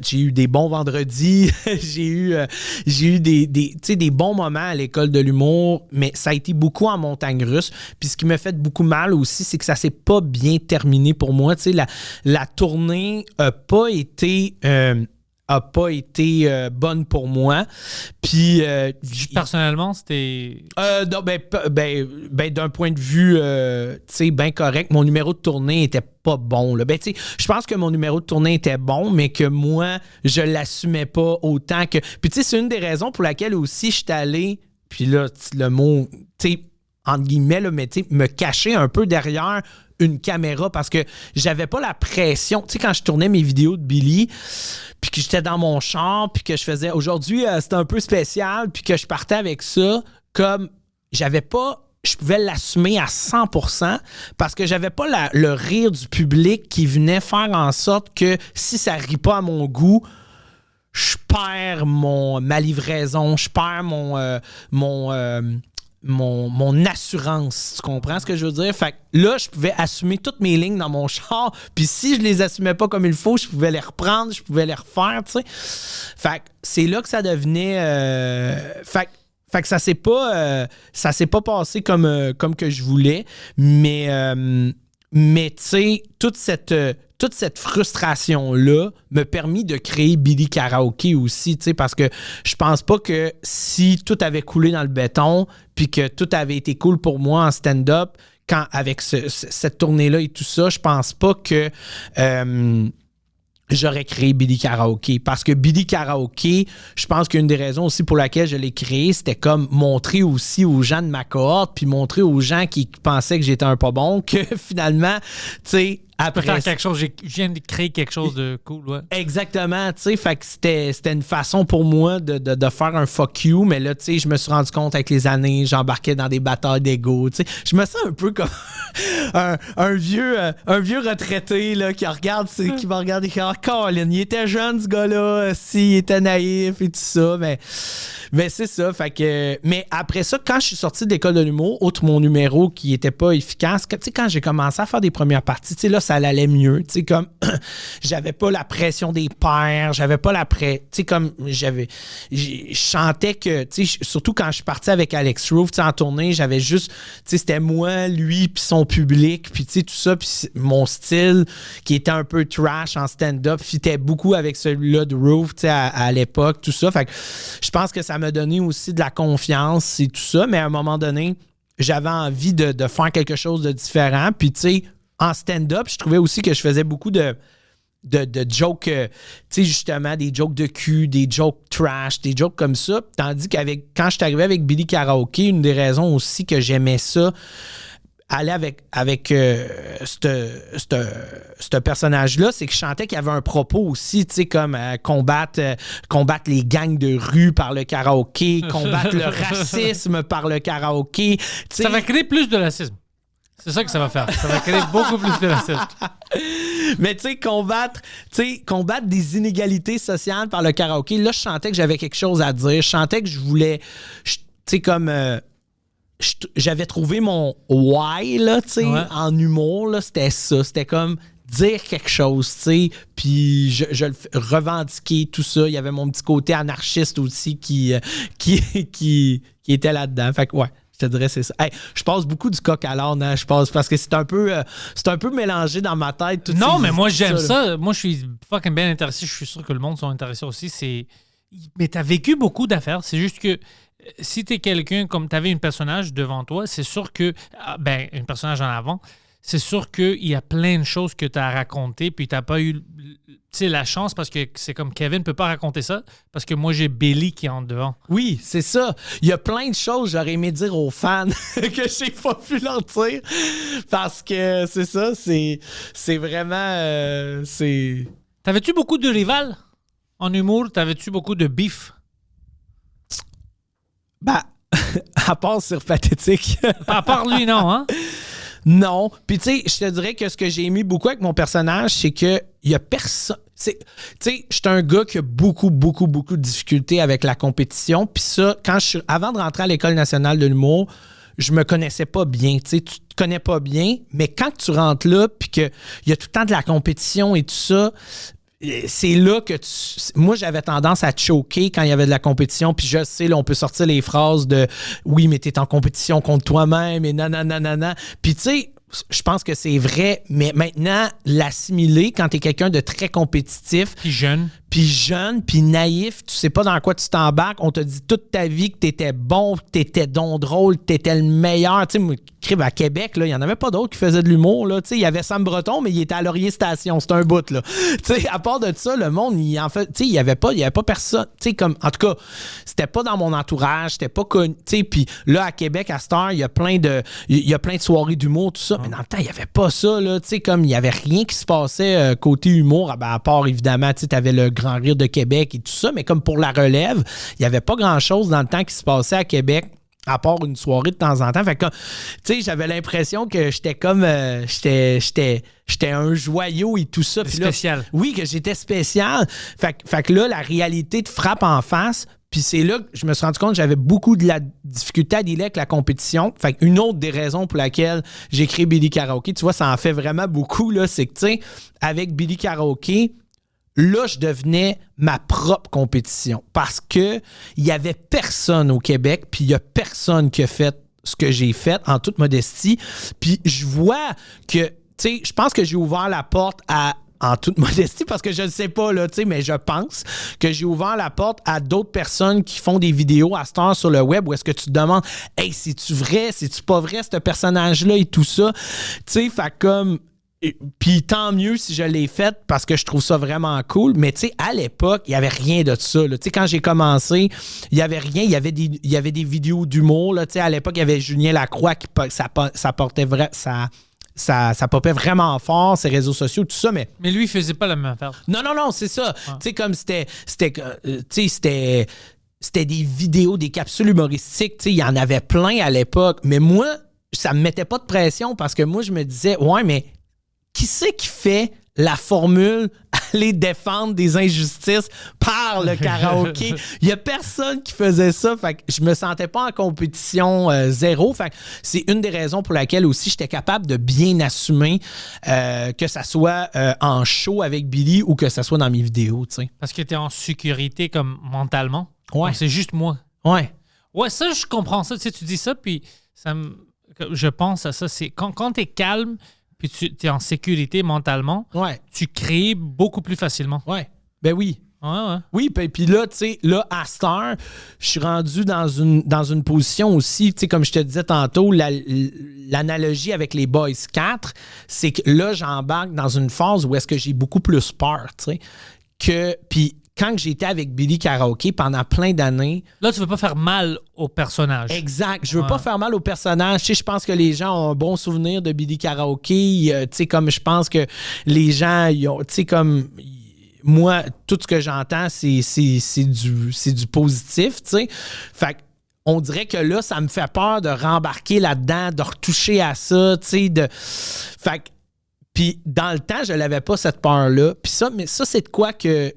j'ai eu des bons vendredis, j'ai eu des bons moments à l'école de l'humour, mais ça a été beaucoup en montagne russe. Puis ce qui m'a fait beaucoup mal aussi, c'est que ça s'est pas bien terminé pour moi. Tu sais, la tournée a pas été bonne pour moi. Puis... personnellement, c'était... non, d'un point de vue, tu sais, bien correct, mon numéro de tournée était pas bon. Là. Ben, tu sais, je pense que mon numéro de tournée était bon, mais que moi, je l'assumais pas autant que... Puis, tu sais, c'est une des raisons pour laquelle aussi je suis allé, puis là, le mot, tu sais, entre guillemets, là, mais tu sais, me cacher un peu derrière une caméra parce que j'avais pas la pression. Tu sais, quand je tournais mes vidéos de Billy, puis que j'étais dans mon char, puis que je faisais aujourd'hui, c'était un peu spécial, puis que je partais avec ça, comme j'avais pas. Je pouvais l'assumer à 100% parce que j'avais pas le rire du public qui venait faire en sorte que si ça rit pas à mon goût, je perds ma livraison, je perds mon assurance. Tu comprends ce que je veux dire? Fait que là, je pouvais assumer toutes mes lignes dans mon char, puis si je les assumais pas comme il faut, je pouvais les reprendre, je pouvais les refaire, tu sais. Fait que c'est là que ça devenait... Fait que ça s'est pas passé comme que je voulais, mais tu sais, toute cette frustration-là m'a permis de créer Billy Karaoke aussi, tu sais, parce que je pense pas que si tout avait coulé dans le béton, puis que tout avait été cool pour moi en stand-up, avec cette tournée-là et tout ça, je pense pas que... j'aurais créé Billy Karaoke. Parce que Billy Karaoke, je pense qu'une des raisons aussi pour laquelle je l'ai créé, c'était comme montrer aussi aux gens de ma cohorte, puis montrer aux gens qui pensaient que j'étais un pas bon, que finalement, tu sais, après... faire quelque chose, je viens de créer quelque chose de cool, ouais. Exactement, tu sais, fait que c'était une façon pour moi de faire un fuck you, mais là, tu sais, je me suis rendu compte avec les années, j'embarquais dans des batailles d'ego, tu sais. Je me sens un peu comme un vieux retraité, là, qui m'a regardé, qui Colin, il était jeune, ce gars-là, il était naïf et tout ça, mais c'est ça, fait que... Mais après ça, quand je suis sorti de l'école de l'humour, outre mon numéro qui était pas efficace, tu sais, quand j'ai commencé à faire des premières parties, tu sais, là, ça allait mieux, tu sais, comme j'avais pas la pression des pairs, j'avais pas tu sais, comme je chantais que, tu sais, surtout quand je suis parti avec Alex Roof, tu sais, en tournée, j'avais juste, tu sais, c'était moi, lui, puis son public, puis tu sais, tout ça, puis mon style qui était un peu trash en stand-up fitait beaucoup avec celui-là de Roof, tu sais, à l'époque, tout ça, fait que je pense que ça m'a donné aussi de la confiance et tout ça, mais à un moment donné, j'avais envie de faire quelque chose de différent, puis tu sais, en stand-up, je trouvais aussi que je faisais beaucoup de jokes, tu sais, justement, des jokes de cul, des jokes trash, des jokes comme ça. Tandis quand je suis arrivé avec Billy Karaoke, une des raisons aussi que j'aimais ça, aller avec ce personnage-là, c'est que je chantais qu'il y avait un propos aussi, tu sais, comme combattre les gangs de rue par le karaoké, combattre le racisme par le karaoké. T'sais. Ça va créer plus de racisme. C'est ça que ça va faire. Ça va créer beaucoup plus de racisme. Mais tu sais, combattre des inégalités sociales par le karaoké, là, je sentais que j'avais quelque chose à dire. Je sentais que je voulais, tu sais, comme... j'avais trouvé mon why, là, tu sais, en humour, là, c'était ça. C'était comme dire quelque chose, tu sais, puis je le revendiquais, tout ça. Il y avait mon petit côté anarchiste aussi qui était là-dedans. Fait que, ouais. Je te dirais, c'est ça. Hey, je passe beaucoup du coq à l'âne, hein, je pense, parce que c'est un peu mélangé dans ma tête. Non, mais moi, j'aime ça. Moi, je suis fucking bien intéressé. Je suis sûr que le monde sont intéressés aussi. Mais t'as vécu beaucoup d'affaires. C'est juste que si t'es quelqu'un, comme t'avais un personnage devant toi, c'est sûr que... un personnage en avant, c'est sûr qu'il y a plein de choses que t'as racontées, puis t'as pas eu la chance, parce que c'est comme Kevin peut pas raconter ça, parce que moi, j'ai Billy qui est en devant. Oui, c'est ça. Il y a plein de choses j'aurais aimé dire aux fans que j'ai pas pu leur dire, parce que c'est ça, c'est vraiment... T'avais-tu beaucoup de rivales en humour? T'avais-tu beaucoup de beef? À part sur Pathétique. À part lui, non, hein? Non. Puis, tu sais, je te dirais que ce que j'ai aimé beaucoup avec mon personnage, c'est que il y a personne... Tu sais, je suis un gars qui a beaucoup, beaucoup, beaucoup de difficultés avec la compétition. Puis ça, avant de rentrer à l'École nationale de l'humour, je me connaissais pas bien. Tu sais, tu te connais pas bien, mais quand tu rentres là, puis qu'il y a tout le temps de la compétition et tout ça... C'est là que moi, j'avais tendance à te choquer quand il y avait de la compétition. Puis je sais, là, on peut sortir les phrases de « Oui, mais t'es en compétition contre toi-même » et nanana. Puis tu sais, je pense que c'est vrai, mais maintenant, l'assimiler quand t'es quelqu'un de très compétitif... Puis jeune. puis jeune, puis naïf, tu sais pas dans quoi tu t'embarques. On t'a dit toute ta vie que t'étais bon, que t'étais donc drôle, que t'étais le meilleur. Tu sais, moi, à Québec, là, il y en avait pas d'autres qui faisaient de l'humour, là. Tu sais, il y avait Sam Breton, mais il était à Laurier Station. C'était un bout, là. Tu sais, à part de ça, le monde, il en fait, tu sais, il y avait pas personne. Tu sais, comme, en tout cas, c'était pas dans mon entourage, c'était pas connu. Tu sais, puis là, à Québec, à cette heure, il y a plein de soirées d'humour, tout ça. Mais dans le temps, il y avait pas ça, là. Tu sais, comme, il y avait rien qui se passait côté humour, à part, évidemment, tu sais, t'avais le Grand Rire de Québec et tout ça, mais comme pour la relève, il n'y avait pas grand-chose dans le temps qui se passait à Québec, à part une soirée de temps en temps. Fait que, tu sais, j'avais l'impression que j'étais comme... j'étais un joyau et tout ça. Puis là, spécial. Oui, que j'étais spécial. Fait que là, la réalité te frappe en face. Puis c'est là que je me suis rendu compte que j'avais beaucoup de la difficulté à dealer avec la compétition. Fait qu'une autre des raisons pour laquelle j'ai créé Billy Karaoke, tu vois, ça en fait vraiment beaucoup, là, c'est que, tu sais, avec Billy Karaoke... Là, je devenais ma propre compétition parce que il y avait personne au Québec, puis il y a personne qui a fait ce que j'ai fait en toute modestie. Puis je vois que, tu sais, je pense que j'ai ouvert la porte en toute modestie, parce que je ne sais pas, là, tu sais, mais je pense que j'ai ouvert la porte à d'autres personnes qui font des vidéos à cette heure sur le web où est-ce que tu te demandes, hey, c'est-tu vrai, c'est-tu pas vrai, ce personnage-là et tout ça. Tu sais, fait comme... Puis tant mieux si je l'ai fait parce que je trouve ça vraiment cool. Mais tu sais, à l'époque, il n'y avait rien de ça. Tu sais, quand j'ai commencé, il n'y avait rien. Il y avait des vidéos d'humour. Tu sais, à l'époque, il y avait Julien Lacroix qui ça portait ça popait vraiment fort, ses réseaux sociaux, tout ça. Mais lui, il faisait pas la même affaire. Non, c'est ça. Tu sais, comme c'était des vidéos, des capsules humoristiques. Tu sais, il y en avait plein à l'époque. Mais moi, ça me mettait pas de pression parce que moi, je me disais, ouais, mais qui c'est qui fait la formule aller défendre des injustices par le karaoké? Il y a personne qui faisait ça. Fait que je me sentais pas en compétition zéro. Fait que c'est une des raisons pour laquelle aussi j'étais capable de bien assumer que ça soit en show avec Billy ou que ça soit dans mes vidéos, tu sais. Parce que tu es en sécurité comme mentalement. Ouais. Donc, c'est juste moi. Ouais. Ouais, ça, je comprends ça. Tu sais, tu dis ça, puis je pense à ça. C'est quand tu es calme, puis tu es en sécurité mentalement, ouais, tu crées beaucoup plus facilement. Ouais. Ben oui. Ouais. Oui, puis là, tu sais, là, à cette heure, je suis rendu dans une position aussi, tu sais, comme je te disais tantôt, l'analogie avec les Boys 4, c'est que là, j'embarque dans une phase où est-ce que j'ai beaucoup plus peur, tu sais, puis quand j'étais avec Billy Karaoke pendant plein d'années... Là, tu veux pas faire mal au personnage. Exact. Je veux pas faire mal au personnage. Tu sais, je pense que les gens ont un bon souvenir de Billy Karaoke. Tu sais, comme je pense que les gens, ils ont... Tu sais, comme... Moi, tout ce que j'entends, c'est du positif, tu sais. Fait que on dirait que là, ça me fait peur de rembarquer là-dedans, de retoucher à ça, tu sais, Fait que... Puis dans le temps, je n'avais pas cette peur-là. Puis ça, mais ça, c'est de quoi que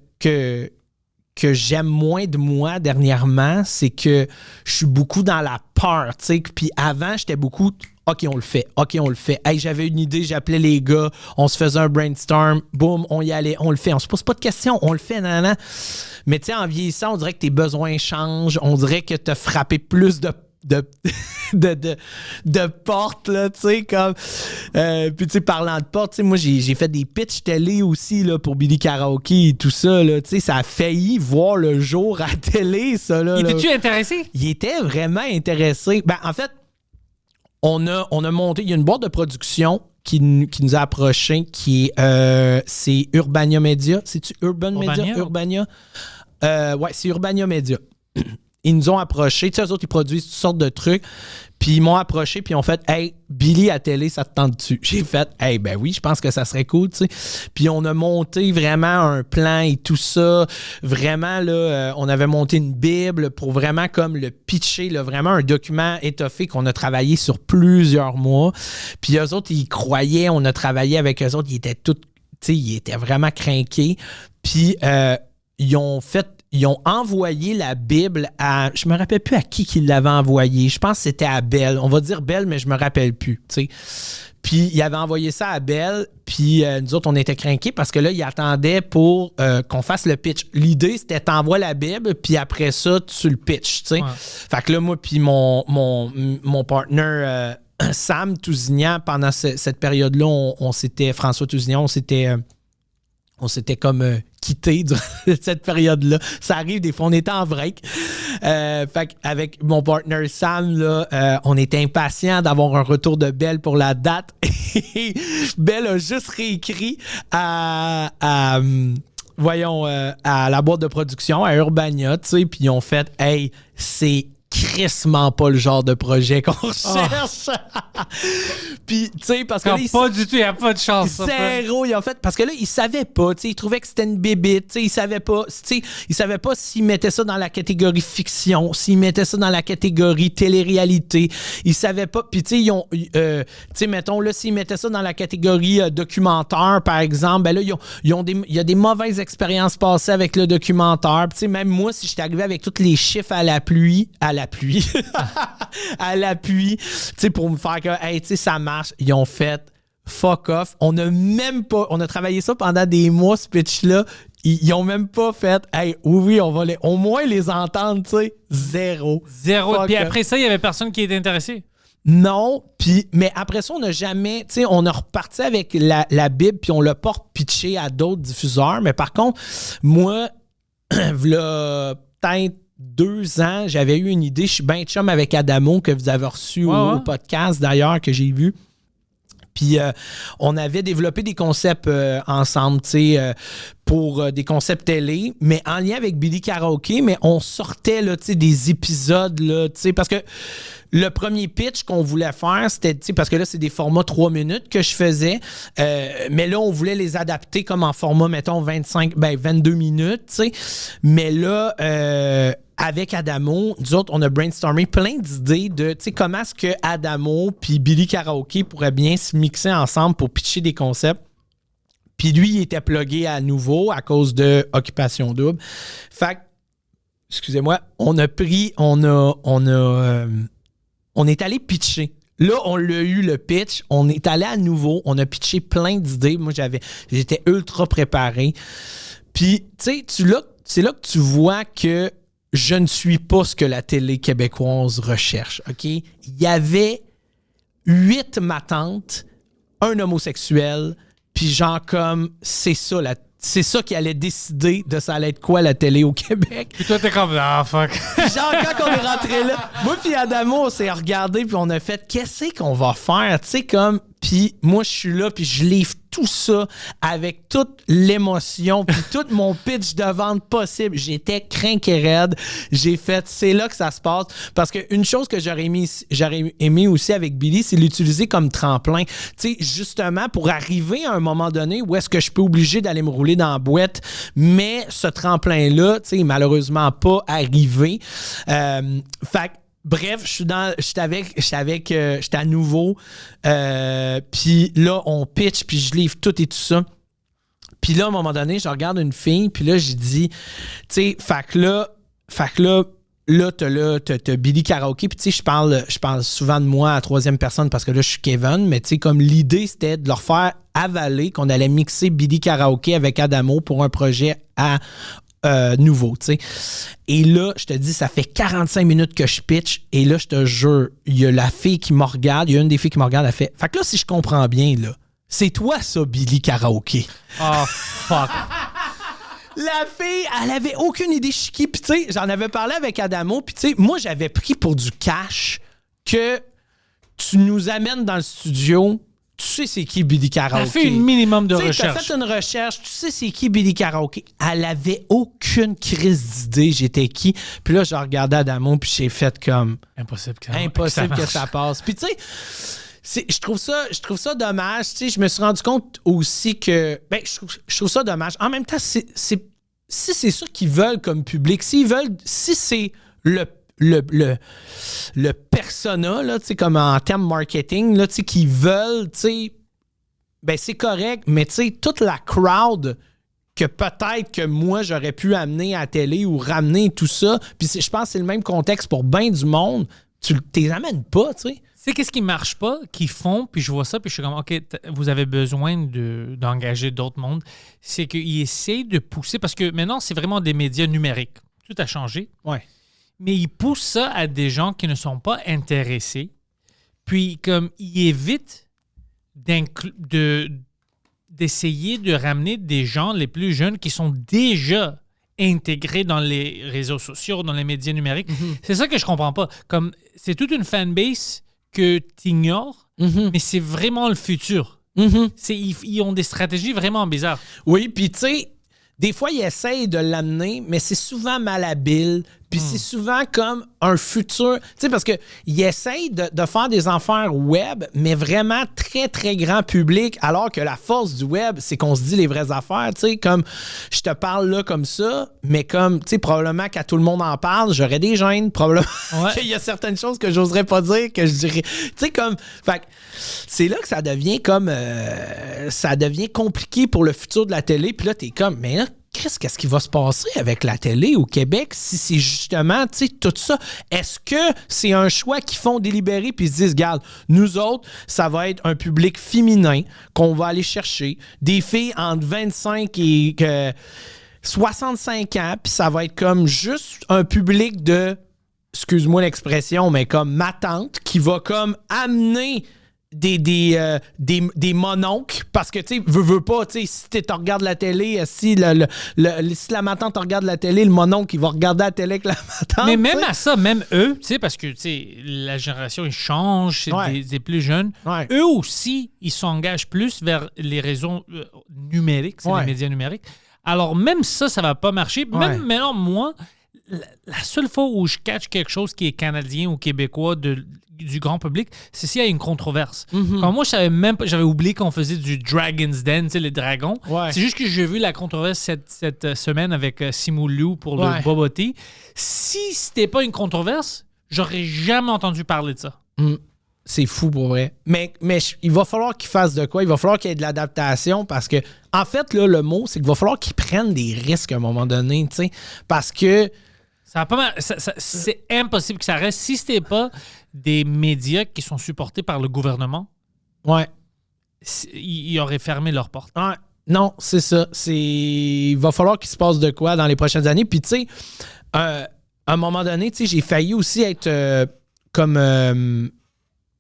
j'aime moins de moi dernièrement, c'est que je suis beaucoup dans la peur, tu sais. Puis avant, j'étais beaucoup « OK, on le fait. OK, on le fait. Hey, j'avais une idée, j'appelais les gars, on se faisait un brainstorm, boum, on y allait, on le fait. On se pose pas de questions, on le fait, nanana. » Mais tu sais, en vieillissant, on dirait que tes besoins changent, on dirait que t'as frappé plus de portes, là, tu sais, comme... puis, tu sais, parlant de portes, tu sais, moi, j'ai fait des pitchs télé aussi, là, pour Billy Karaoke et tout ça, là, tu sais, ça a failli voir le jour à télé, ça, là. Était-tu intéressé? Il était vraiment intéressé. Ben, en fait, on a monté... Il y a une boîte de production qui nous a approchés, c'est Urbania Media. C'est-tu Urban Media? Urbania? Ouais, c'est Urbania Media. Ils nous ont approchés. Tu sais, eux autres, ils produisent toutes sortes de trucs. Puis ils m'ont approché, puis ils ont fait « Hey, Billy à télé, ça te tente-tu? » J'ai fait « Hey, ben oui, je pense que ça serait cool, tu sais. » Puis on a monté vraiment un plan et tout ça. Vraiment, là, on avait monté une Bible pour vraiment comme le pitcher, là, vraiment un document étoffé qu'on a travaillé sur plusieurs mois. Puis eux autres, ils croyaient, on a travaillé avec eux autres, ils étaient tous, tu sais, ils étaient vraiment crinqués. Puis ils ont envoyé la Bible à... Je me rappelle plus à qui l'avait envoyé. Je pense que c'était à Belle. On va dire Belle, mais je me rappelle plus, tu sais. Puis, il avait envoyé ça à Belle. Puis, nous autres, on était crinqués parce que là, il attendait pour qu'on fasse le pitch. L'idée, c'était t'envoies la Bible, puis après ça, tu le pitches, tu sais. Ouais. Fait que là, moi, puis mon partner... Sam Tousignan, pendant cette période-là, François Tousignan, On s'était comme quitté durant cette période-là. Ça arrive des fois, on était en break. Fait avec mon partner Sam, là, on était impatients d'avoir un retour de Belle pour la date. Et Belle a juste réécrit à la boîte de production, à Urbania, tu sais, puis ils ont fait « Hey, c'est crissement pas le genre de projet qu'on recherche. » Puis, tu sais, parce que là, pas du tout, il n'y a pas de chance. Zéro, ils ont fait. Parce que là, ils savaient pas, tu sais, ils trouvaient que c'était une bébite, tu sais, ils savaient pas s'ils mettaient ça dans la catégorie fiction, s'ils mettaient ça dans la catégorie télé-réalité. Ils savaient pas. Puis, tu sais, tu sais, mettons, là, s'ils mettaient ça dans la catégorie documentaire, par exemple, ben là, il y a des mauvaises expériences passées avec le documentaire. Puis, tu sais, même moi, si j'étais arrivé avec tous les chiffres à l'appui, tu sais, pour me faire que, hey, tu sais, ça marche. Ils ont fait fuck off. On a travaillé ça pendant des mois, ce pitch-là. Ils ont même pas fait, hey, oui, on va au moins les entendre, tu sais. Zéro. Puis après ça, il y avait personne qui était intéressé. Non, mais après ça, on n'a jamais, tu sais, on a reparti avec la Bible, puis on l'a pas pitché à d'autres diffuseurs. Mais par contre, moi, v'là peut-être 2 ans, j'avais eu une idée. Je suis bien chum avec Adamo, que vous avez reçu au podcast d'ailleurs, que j'ai vu. Puis on avait développé des concepts ensemble, tu sais, pour des concepts télé, mais en lien avec Billy Karaoke, mais on sortait là, tu sais, des épisodes, là, tu sais, parce que le premier pitch qu'on voulait faire, c'était, tu sais, parce que là, c'est des formats 3 minutes que je faisais, mais là, on voulait les adapter comme en format, mettons, 22 minutes, tu sais, mais là, avec Adamo, nous autres, on a brainstormé plein d'idées de, tu sais, comment est-ce que Adamo puis Billy Karaoke pourraient bien se mixer ensemble pour pitcher des concepts. Puis lui, il était plugué à nouveau à cause de Occupation Double. Fait que, excusez-moi, on est allé pitcher. Là, on l'a eu, le pitch. On est allé à nouveau. On a pitché plein d'idées. Moi, j'étais ultra préparé. Puis, tu sais, c'est là que tu vois que je ne suis pas ce que la télé québécoise recherche, OK? Il y avait 8 matantes, un homosexuel, puis genre comme, c'est ça qui allait décider de ça allait être quoi la télé au Québec. Puis toi, t'es comme, ah, fuck. Puis genre, quand on est rentré là, moi puis Adamo, on s'est regardé, puis on a fait, qu'est-ce qu'on va faire? Tu sais, comme, puis moi, je suis là, puis je livre tout ça avec toute l'émotion, puis tout mon pitch de vente possible. J'étais crinqué raide. J'ai fait, c'est là que ça se passe. Parce qu'une chose que j'aurais aimé aussi avec Billy, c'est l'utiliser comme tremplin. Tu sais, justement, pour arriver à un moment donné où est-ce que je peux obliger d'aller me rouler dans la boîte, mais ce tremplin-là, tu sais, malheureusement pas arrivé. Fait que, bref, j'étais à nouveau. Puis là, on pitch, puis je livre tout et tout ça. Puis là, à un moment donné, je regarde une fille, puis là, j'ai dit, tu sais, fait que là, t'as Billy Karaoke, puis tu sais, je parle souvent de moi à 3e personne parce que là, je suis Kevin, mais tu sais, comme l'idée, c'était de leur faire avaler qu'on allait mixer Billy Karaoke avec Adamo pour un projet nouveau, tu sais. Et là, je te dis, ça fait 45 minutes que je pitch, et là, je te jure, il y a la fille qui me regarde, il y a une des filles qui me regarde, elle fait, fait que là, si je comprends bien, là, c'est toi, ça, Billy Karaoke. Oh, fuck. La fille, elle avait aucune idée chiqui, puis tu sais, j'en avais parlé avec Adamo, puis tu sais, moi, j'avais pris pour du cash que tu nous amènes dans le studio. Tu sais c'est qui Billy Karaoke. T'as fait un minimum de recherche. T'as fait une recherche, tu sais c'est qui Billy Karaoke. Elle avait aucune crise d'idée, j'étais qui. Puis là, je regardais Adamo, puis j'ai fait comme... Impossible que ça passe. Puis tu sais, je trouve ça dommage. Tu sais, je me suis rendu compte aussi que... Ben, je trouve ça dommage. En même temps, si c'est ça qu'ils veulent comme public, si c'est le persona, là, comme en termes marketing, là, qu'ils veulent, ben c'est correct, mais toute la crowd que peut-être que moi, j'aurais pu amener à la télé ou ramener tout ça, puis je pense que c'est le même contexte pour bien du monde, tu les amènes pas, tu sais. C'est qu'est-ce qui marche pas, qu'ils font, puis je vois ça, puis je suis comme, OK, vous avez besoin d'engager d'autres mondes. C'est qu'ils essayent de pousser, parce que maintenant, c'est vraiment des médias numériques. Tout a changé. Ouais. Mais ils poussent ça à des gens qui ne sont pas intéressés. Puis, comme, ils évitent d'essayer de ramener des gens les plus jeunes qui sont déjà intégrés dans les réseaux sociaux, dans les médias numériques. C'est ça que je comprends pas. Comme, c'est toute une fanbase que tu ignores, mais c'est vraiment le futur. Ils ont des stratégies vraiment bizarres. Oui, puis tu sais, des fois, ils essayent de l'amener, mais c'est souvent malhabile. Puis c'est souvent comme un futur... Tu sais, parce qu'ils essayent de faire des affaires web, mais vraiment très, très grand public, alors que la force du web, c'est qu'on se dit les vraies affaires. Tu sais, comme je te parle là comme ça, mais comme, tu sais, probablement qu'à tout le monde en parle, j'aurais des gênes, probablement qu'il y a certaines choses que j'oserais pas dire, que je dirais... Tu sais, comme... Fait que c'est là que ça devient comme... ça devient compliqué pour le futur de la télé. Puis là, t'es comme... Mais là, qu'est-ce qui va se passer avec la télé au Québec si c'est justement, tu sais, tout ça? Est-ce que c'est un choix qu'ils font délibéré puis ils se disent, regarde, nous autres, ça va être un public féminin qu'on va aller chercher, des filles entre 25 et 65 ans, puis ça va être comme juste un public de, excuse-moi l'expression, mais comme ma tante qui va comme amener des mononcles, parce que, tu sais, veux pas, tu sais, si tu regardes la télé, si la matante regarde la télé, le mononcle, il va regarder la télé avec la matante. Mais même à ça, même eux, tu sais, parce que, tu sais, la génération, ils changent, c'est des plus jeunes. Ouais. Eux aussi, ils s'engagent plus vers les réseaux numériques, c'est les médias numériques. Alors, même ça va pas marcher. Même maintenant, moi, la seule fois où je catch quelque chose qui est canadien ou québécois du grand public, c'est s'il y a une controverse. Comme moi, j'avais oublié qu'on faisait du Dragon's Den, tu sais, les dragons. Ouais. C'est juste que j'ai vu la controverse cette semaine avec Simu Liu pour le Bubba Tea. Si c'était pas une controverse, j'aurais jamais entendu parler de ça. C'est fou pour vrai. Mais il va falloir qu'ils fassent de quoi? Il va falloir qu'il y ait de l'adaptation parce que, en fait, là, le mot, c'est qu'il va falloir qu'ils prennent des risques à un moment donné, tu sais, parce que c'est impossible que ça reste. Si c'était pas des médias qui sont supportés par le gouvernement, ils auraient fermé leurs portes. Ouais. Non, c'est ça. Il va falloir qu'il se passe de quoi dans les prochaines années. Puis, tu sais, à un moment donné, tu sais, j'ai failli aussi être comme...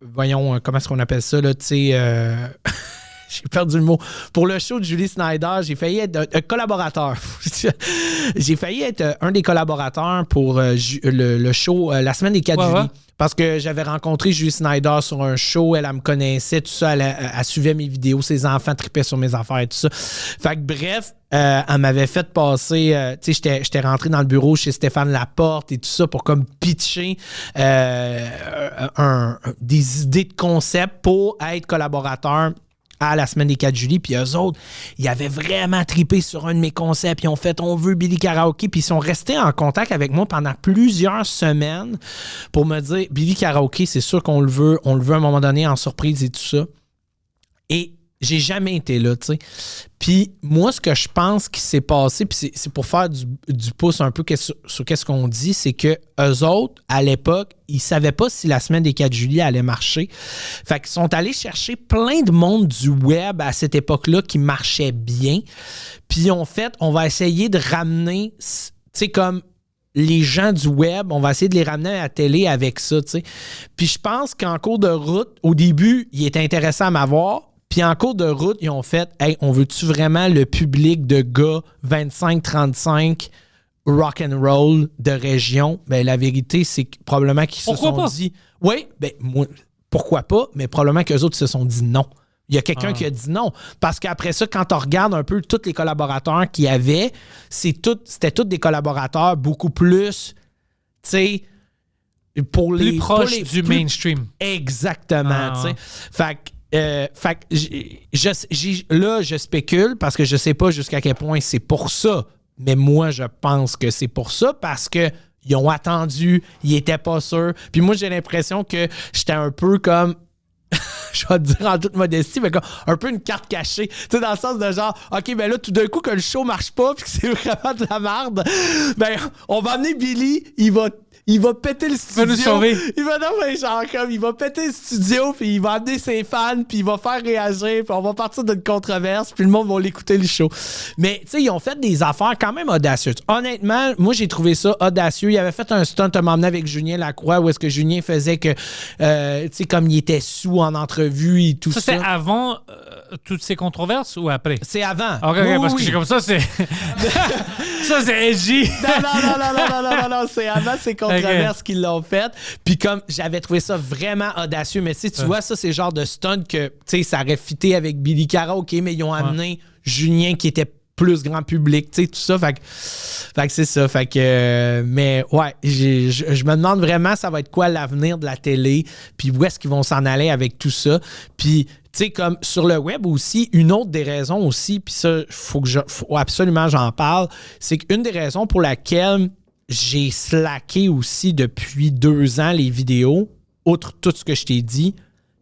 voyons, comment est-ce qu'on appelle ça, là, tu sais... J'ai perdu le mot. Pour le show de Julie Snyder, j'ai failli être un collaborateur. J'ai failli être un des collaborateurs pour le show La Semaine des 4 juillet. Parce que j'avais rencontré Julie Snyder sur un show, elle me connaissait, tout ça, elle suivait mes vidéos, ses enfants tripaient sur mes affaires et tout ça. Fait que bref, elle m'avait fait passer, tu sais, j'étais rentré dans le bureau chez Stéphane Laporte et tout ça pour comme pitcher des idées de concept pour être collaborateur à La Semaine des 4 juillet, puis eux autres, ils avaient vraiment trippé sur un de mes concepts, ils ont fait « On veut Billy Karaoke », puis ils sont restés en contact avec moi pendant plusieurs semaines pour me dire « Billy Karaoke, c'est sûr qu'on le veut à un moment donné en surprise et tout ça ». Et j'ai jamais été là, tu sais. Puis moi, ce que je pense qui s'est passé, puis c'est pour faire du pouce un peu sur qu'est-ce qu'on dit, c'est que eux autres, à l'époque, ils savaient pas si La Semaine des 4 juillet allait marcher. Fait qu'ils sont allés chercher plein de monde du web à cette époque-là qui marchait bien. Puis en fait, on va essayer de ramener, tu sais, comme les gens du web, on va essayer de les ramener à la télé avec ça, tu sais. Puis je pense qu'en cours de route, au début, il était intéressant à m'avoir. Puis en cours de route, ils ont fait « Hey, on veut-tu vraiment le public de gars 25-35 rock'n'roll de région? » Ben la vérité, c'est que probablement qu'ils se sont dit... Oui, ben moi, pourquoi pas? Mais probablement qu'eux autres se sont dit non. Il y a quelqu'un qui a dit non. Parce qu'après ça, quand on regarde un peu tous les collaborateurs qu'il y avait, c'était tous des collaborateurs beaucoup plus, tu sais... Plus proches du mainstream. Exactement, tu sais. Fait que là, je spécule parce que je sais pas jusqu'à quel point c'est pour ça. Mais moi, je pense que c'est pour ça parce que ils ont attendu, ils étaient pas sûrs. Puis moi, j'ai l'impression que j'étais un peu comme... je vais te dire en toute modestie, mais comme un peu une carte cachée. Tu sais, dans le sens de genre, OK, ben là, tout d'un coup, que le show marche pas puis que c'est vraiment de la merde, ben, on va amener Billy, il va il va péter le Tu vas studio. nous sauver. Il va il va péter le studio, puis il va amener ses fans, puis il va faire réagir, puis on va partir d'une controverse, puis le monde va l'écouter le show. Mais, tu sais, ils ont fait des affaires quand même audacieuses. Honnêtement, moi, j'ai trouvé ça audacieux. Il avait fait un stunt à m'emmener avec Julien Lacroix, où est-ce que Julien faisait que, tu sais, comme il était sous en entrevue et tout ça. Ça, c'était avant toutes ces controverses ou après? C'est avant. OK, Oui, parce oui. que j'ai comme ça, c'est... ça, c'est edgy. Non, c'est avant ces controverses qu'ils l'ont fait. Puis comme j'avais trouvé ça vraiment audacieux, mais tu vois, ça, c'est le genre de stunt que, tu sais, ça aurait fité avec Billy Cara, OK, mais ils ont amené Julien qui était plus grand public, tu sais, tout ça. Fait que c'est ça. Fait que, mais ouais, je me demande vraiment, ça va être quoi l'avenir de la télé, puis où est-ce qu'ils vont s'en aller avec tout ça. Puis, tu sais, comme sur le web aussi, une autre des raisons aussi, puis ça, faut absolument j'en parle, c'est qu'une des raisons pour laquelle j'ai slacké aussi depuis 2 ans les vidéos, outre tout ce que je t'ai dit,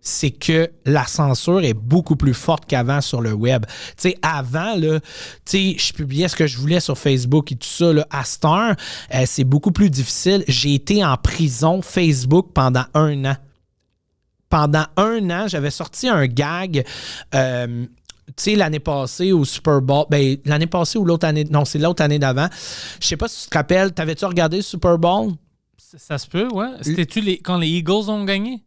c'est que la censure est beaucoup plus forte qu'avant sur le web. Tu sais, avant, là, tu sais, je publiais ce que je voulais sur Facebook et tout ça, là. À cette heure, c'est beaucoup plus difficile. J'ai été en prison Facebook pendant 1 an. Pendant 1 an, j'avais sorti un gag... tu sais, l'année passée au Super Bowl, ben, l'année passée ou l'autre année, non, c'est l'autre année d'avant. Je sais pas si tu te rappelles, t'avais-tu regardé le Super Bowl? Ça se peut, ouais. C'était-tu quand les Eagles ont gagné?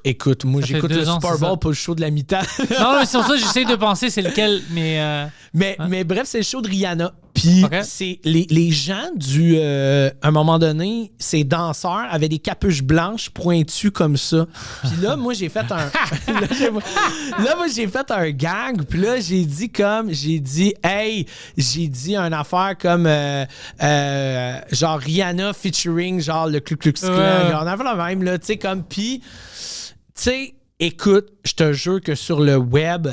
Écoute, moi, Ça fait j'écoute 2 le ans, Super c'est ça. Bowl pour le show de la mi-temps. Non, mais c'est pour ça que j'essaie de penser c'est lequel, mais... Mais bref, c'est le show de Rihanna. Puis Ok. c'est les gens à un moment donné, ces danseurs avaient des capuches blanches pointues comme ça. Puis là, moi, j'ai fait un... là, j'ai fait un gag. Puis là, j'ai dit une affaire comme genre Rihanna featuring genre le Ku Klux Klan. Genre, on avait la même, là, tu sais, comme... Puis, tu sais, écoute, je te jure que sur le web...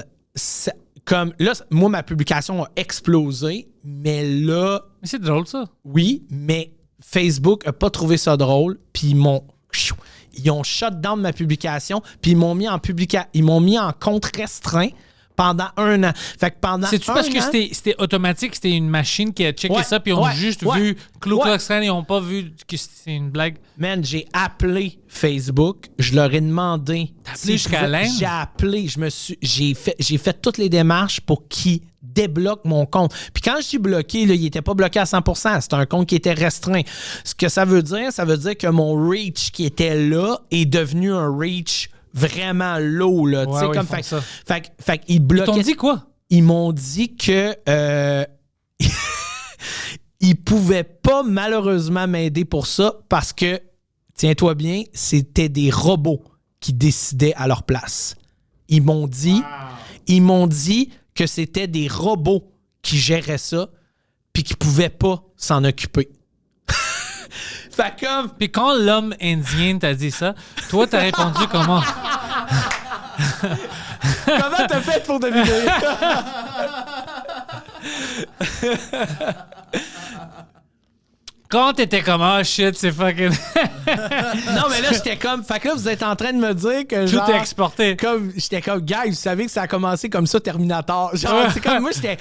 Comme là, moi, ma publication a explosé, mais là, Mais c'est drôle, ça. oui, mais Facebook n'a pas trouvé ça drôle, puis ils ont shut down ma publication, puis ils m'ont mis en compte restreint pendant 1 an. Fait que pendant C'est-tu parce que c'était automatique, c'était une machine qui a checké Ouais, ça, puis ils ont juste vu Ku Klux Ouais. Klan, ils n'ont pas vu que c'était une blague? Man, j'ai appelé Facebook, je leur ai demandé. T'as appelé jusqu'à l'Inde? J'ai appelé, j'ai fait toutes les démarches pour qu'ils débloquent mon compte. Puis quand je dis bloqué, là, il n'était pas bloqué à 100%, c'était un compte qui était restreint. Ce que ça veut dire que mon reach qui était là est devenu un reach vraiment low, là. Tu sais, Ouais, comme, ils font ça. fait qu'ils Ils bloquaient. t'ont dit quoi? Ils m'ont dit que ils pouvaient pas malheureusement m'aider pour ça parce que, tiens-toi bien, c'était des robots qui décidaient à leur place. Ils m'ont dit que c'était des robots qui géraient ça puis qui pouvaient pas s'en occuper. Fait comme... Puis quand l'homme indien t'a dit ça, toi, t'as répondu comment? Comment t'as fait pour deviner? Quand t'étais comme, oh shit, c'est fucking... Non, mais là, j'étais comme... Fait que là, vous êtes en train de me dire que Tout genre... est exporté. Comme, j'étais comme, gars, vous savez que ça a commencé comme ça, Terminator. Genre, c'est comme, moi, tu sais,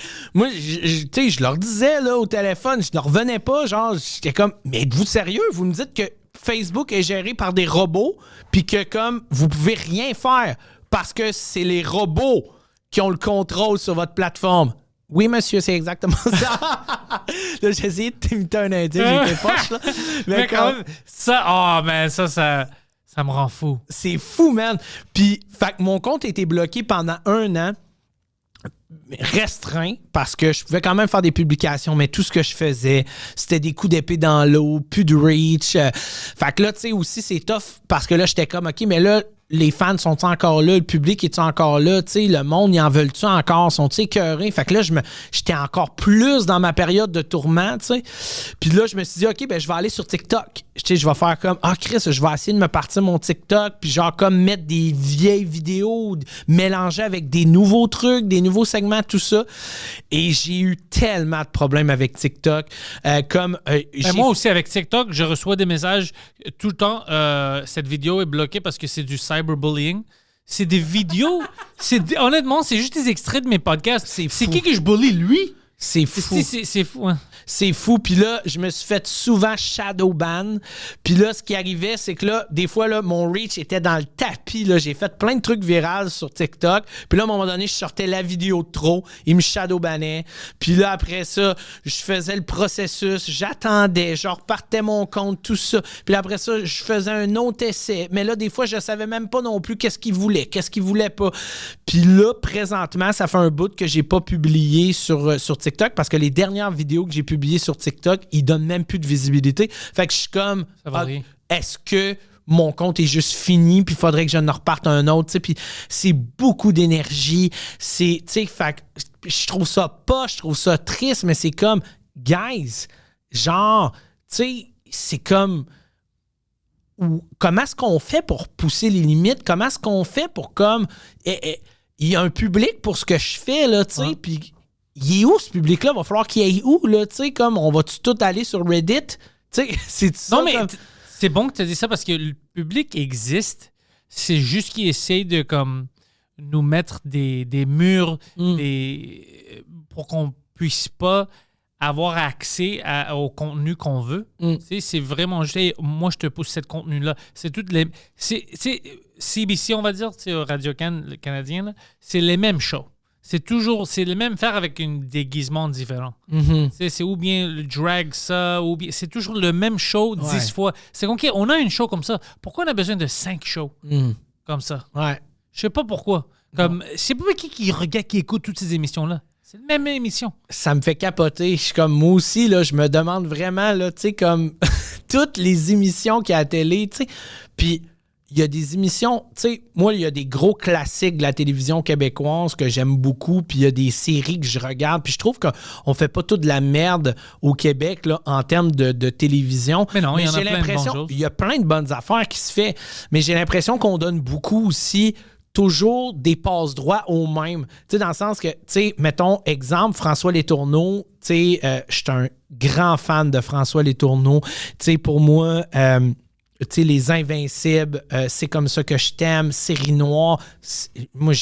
je leur disais, là, au téléphone, je ne revenais pas, genre, j'étais comme, mais êtes-vous sérieux? Vous me dites que Facebook est géré par des robots, puis que, comme, vous pouvez rien faire parce que c'est les robots qui ont le contrôle sur votre plateforme. Oui, monsieur, c'est exactement ça. Là, j'ai essayé de t'imiter un indien, j'étais poche, là. Mais quand même, ça me rend fou. C'est fou, man. Puis, fait que mon compte a été bloqué pendant 1 an, restreint, parce que je pouvais quand même faire des publications, mais tout ce que je faisais, c'était des coups d'épée dans l'eau, plus de reach. Fait que là, tu sais, aussi, c'est tough, parce que là, j'étais comme, OK, mais là, les fans sont encore là, le public est encore là, tu sais, le monde, ils en veulent-tu encore, sont-ils écœurés? Fait que là, j'étais encore plus dans ma période de tourment, tu sais. Puis là, je me suis dit, OK, ben je vais aller sur TikTok. Tu sais, je vais faire comme, Chris, je vais essayer de me partir mon TikTok, puis genre comme mettre des vieilles vidéos, mélanger avec des nouveaux trucs, des nouveaux segments, tout ça. Et j'ai eu tellement de problèmes avec TikTok. Moi aussi, avec TikTok, je reçois des messages tout le temps. Cette vidéo est bloquée parce que c'est du cyberbullying. C'est des vidéos. Honnêtement, c'est juste des extraits de mes podcasts. C'est qui que je bully, lui? C'est fou. C'est fou, hein. c'est fou. Puis là, je me suis fait souvent shadow ban. Puis là, ce qui arrivait, c'est que là, des fois, là, mon reach était dans le tapis. Là. J'ai fait plein de trucs virals sur TikTok. Puis là, à un moment donné, je sortais la vidéo de trop. Ils me shadow bannaient. Puis là, après ça, je faisais le processus. J'attendais. Je repartais mon compte, tout ça. Puis après ça, je faisais un autre essai. Mais là, des fois, je savais même pas non plus qu'est-ce qu'ils voulaient pas. Puis là, présentement, ça fait un bout que j'ai pas publié sur TikTok parce que les dernières vidéos que j'ai publiées sur TikTok, ils donnent même plus de visibilité. Fait que je suis comme, est-ce que mon compte est juste fini puis il faudrait que je ne reparte un autre, tu sais, puis c'est beaucoup d'énergie, c'est, tu sais, fait que je trouve ça pas, je trouve ça triste, mais c'est comme, guys, genre, tu sais, c'est comme... comment est-ce qu'on fait pour pousser les limites? Comment est-ce qu'on fait pour comme... Il y a un public pour ce que je fais, là, tu sais, puis il est où ce public-là? Il va falloir qu'il y ait où, là, tu sais, comme on va-tu tout aller sur Reddit? Tu sais, c'est ça. Non, mais comme... c'est bon que tu as dit ça parce que le public existe. C'est juste qu'ils essayent de, comme, nous mettre des murs pour qu'on puisse pas avoir accès au contenu qu'on veut. Tu sais, c'est vraiment juste, hey, moi, je te pousse ce contenu-là. C'est toutes les... C'est CBC, on va dire, Radio-Can, le Canadien, là, c'est les mêmes shows. C'est le même faire avec un déguisement différent. C'est ou bien le drag ça, ou bien... C'est toujours le même show 10 fois. C'est OK, on a une show comme ça. Pourquoi on a besoin de 5 shows comme ça? Ouais. Je sais pas pourquoi. Comme, c'est pas qui regarde, qui écoute toutes ces émissions-là. C'est la même émission. Ça me fait capoter. Je suis comme, moi aussi, là, je me demande vraiment, là, tu sais, comme toutes les émissions qu'il y a à la télé, tu sais. Puis, il y a des émissions, tu sais, moi, il y a des gros classiques de la télévision québécoise que j'aime beaucoup, puis il y a des séries que je regarde, puis je trouve qu'on fait pas toute de la merde au Québec, là, en termes de télévision. Mais non, il y en a plein de bonnes choses. Il y a plein de bonnes affaires qui se font, mais j'ai l'impression qu'on donne beaucoup aussi toujours des passe-droits aux mêmes. Tu sais, dans le sens que, tu sais, mettons, exemple, François Letourneau, tu sais, je suis un grand fan de François Letourneau. Tu sais, pour moi, tu sais, Les Invincibles, C'est comme ça que je t'aime, Série Noire, moi,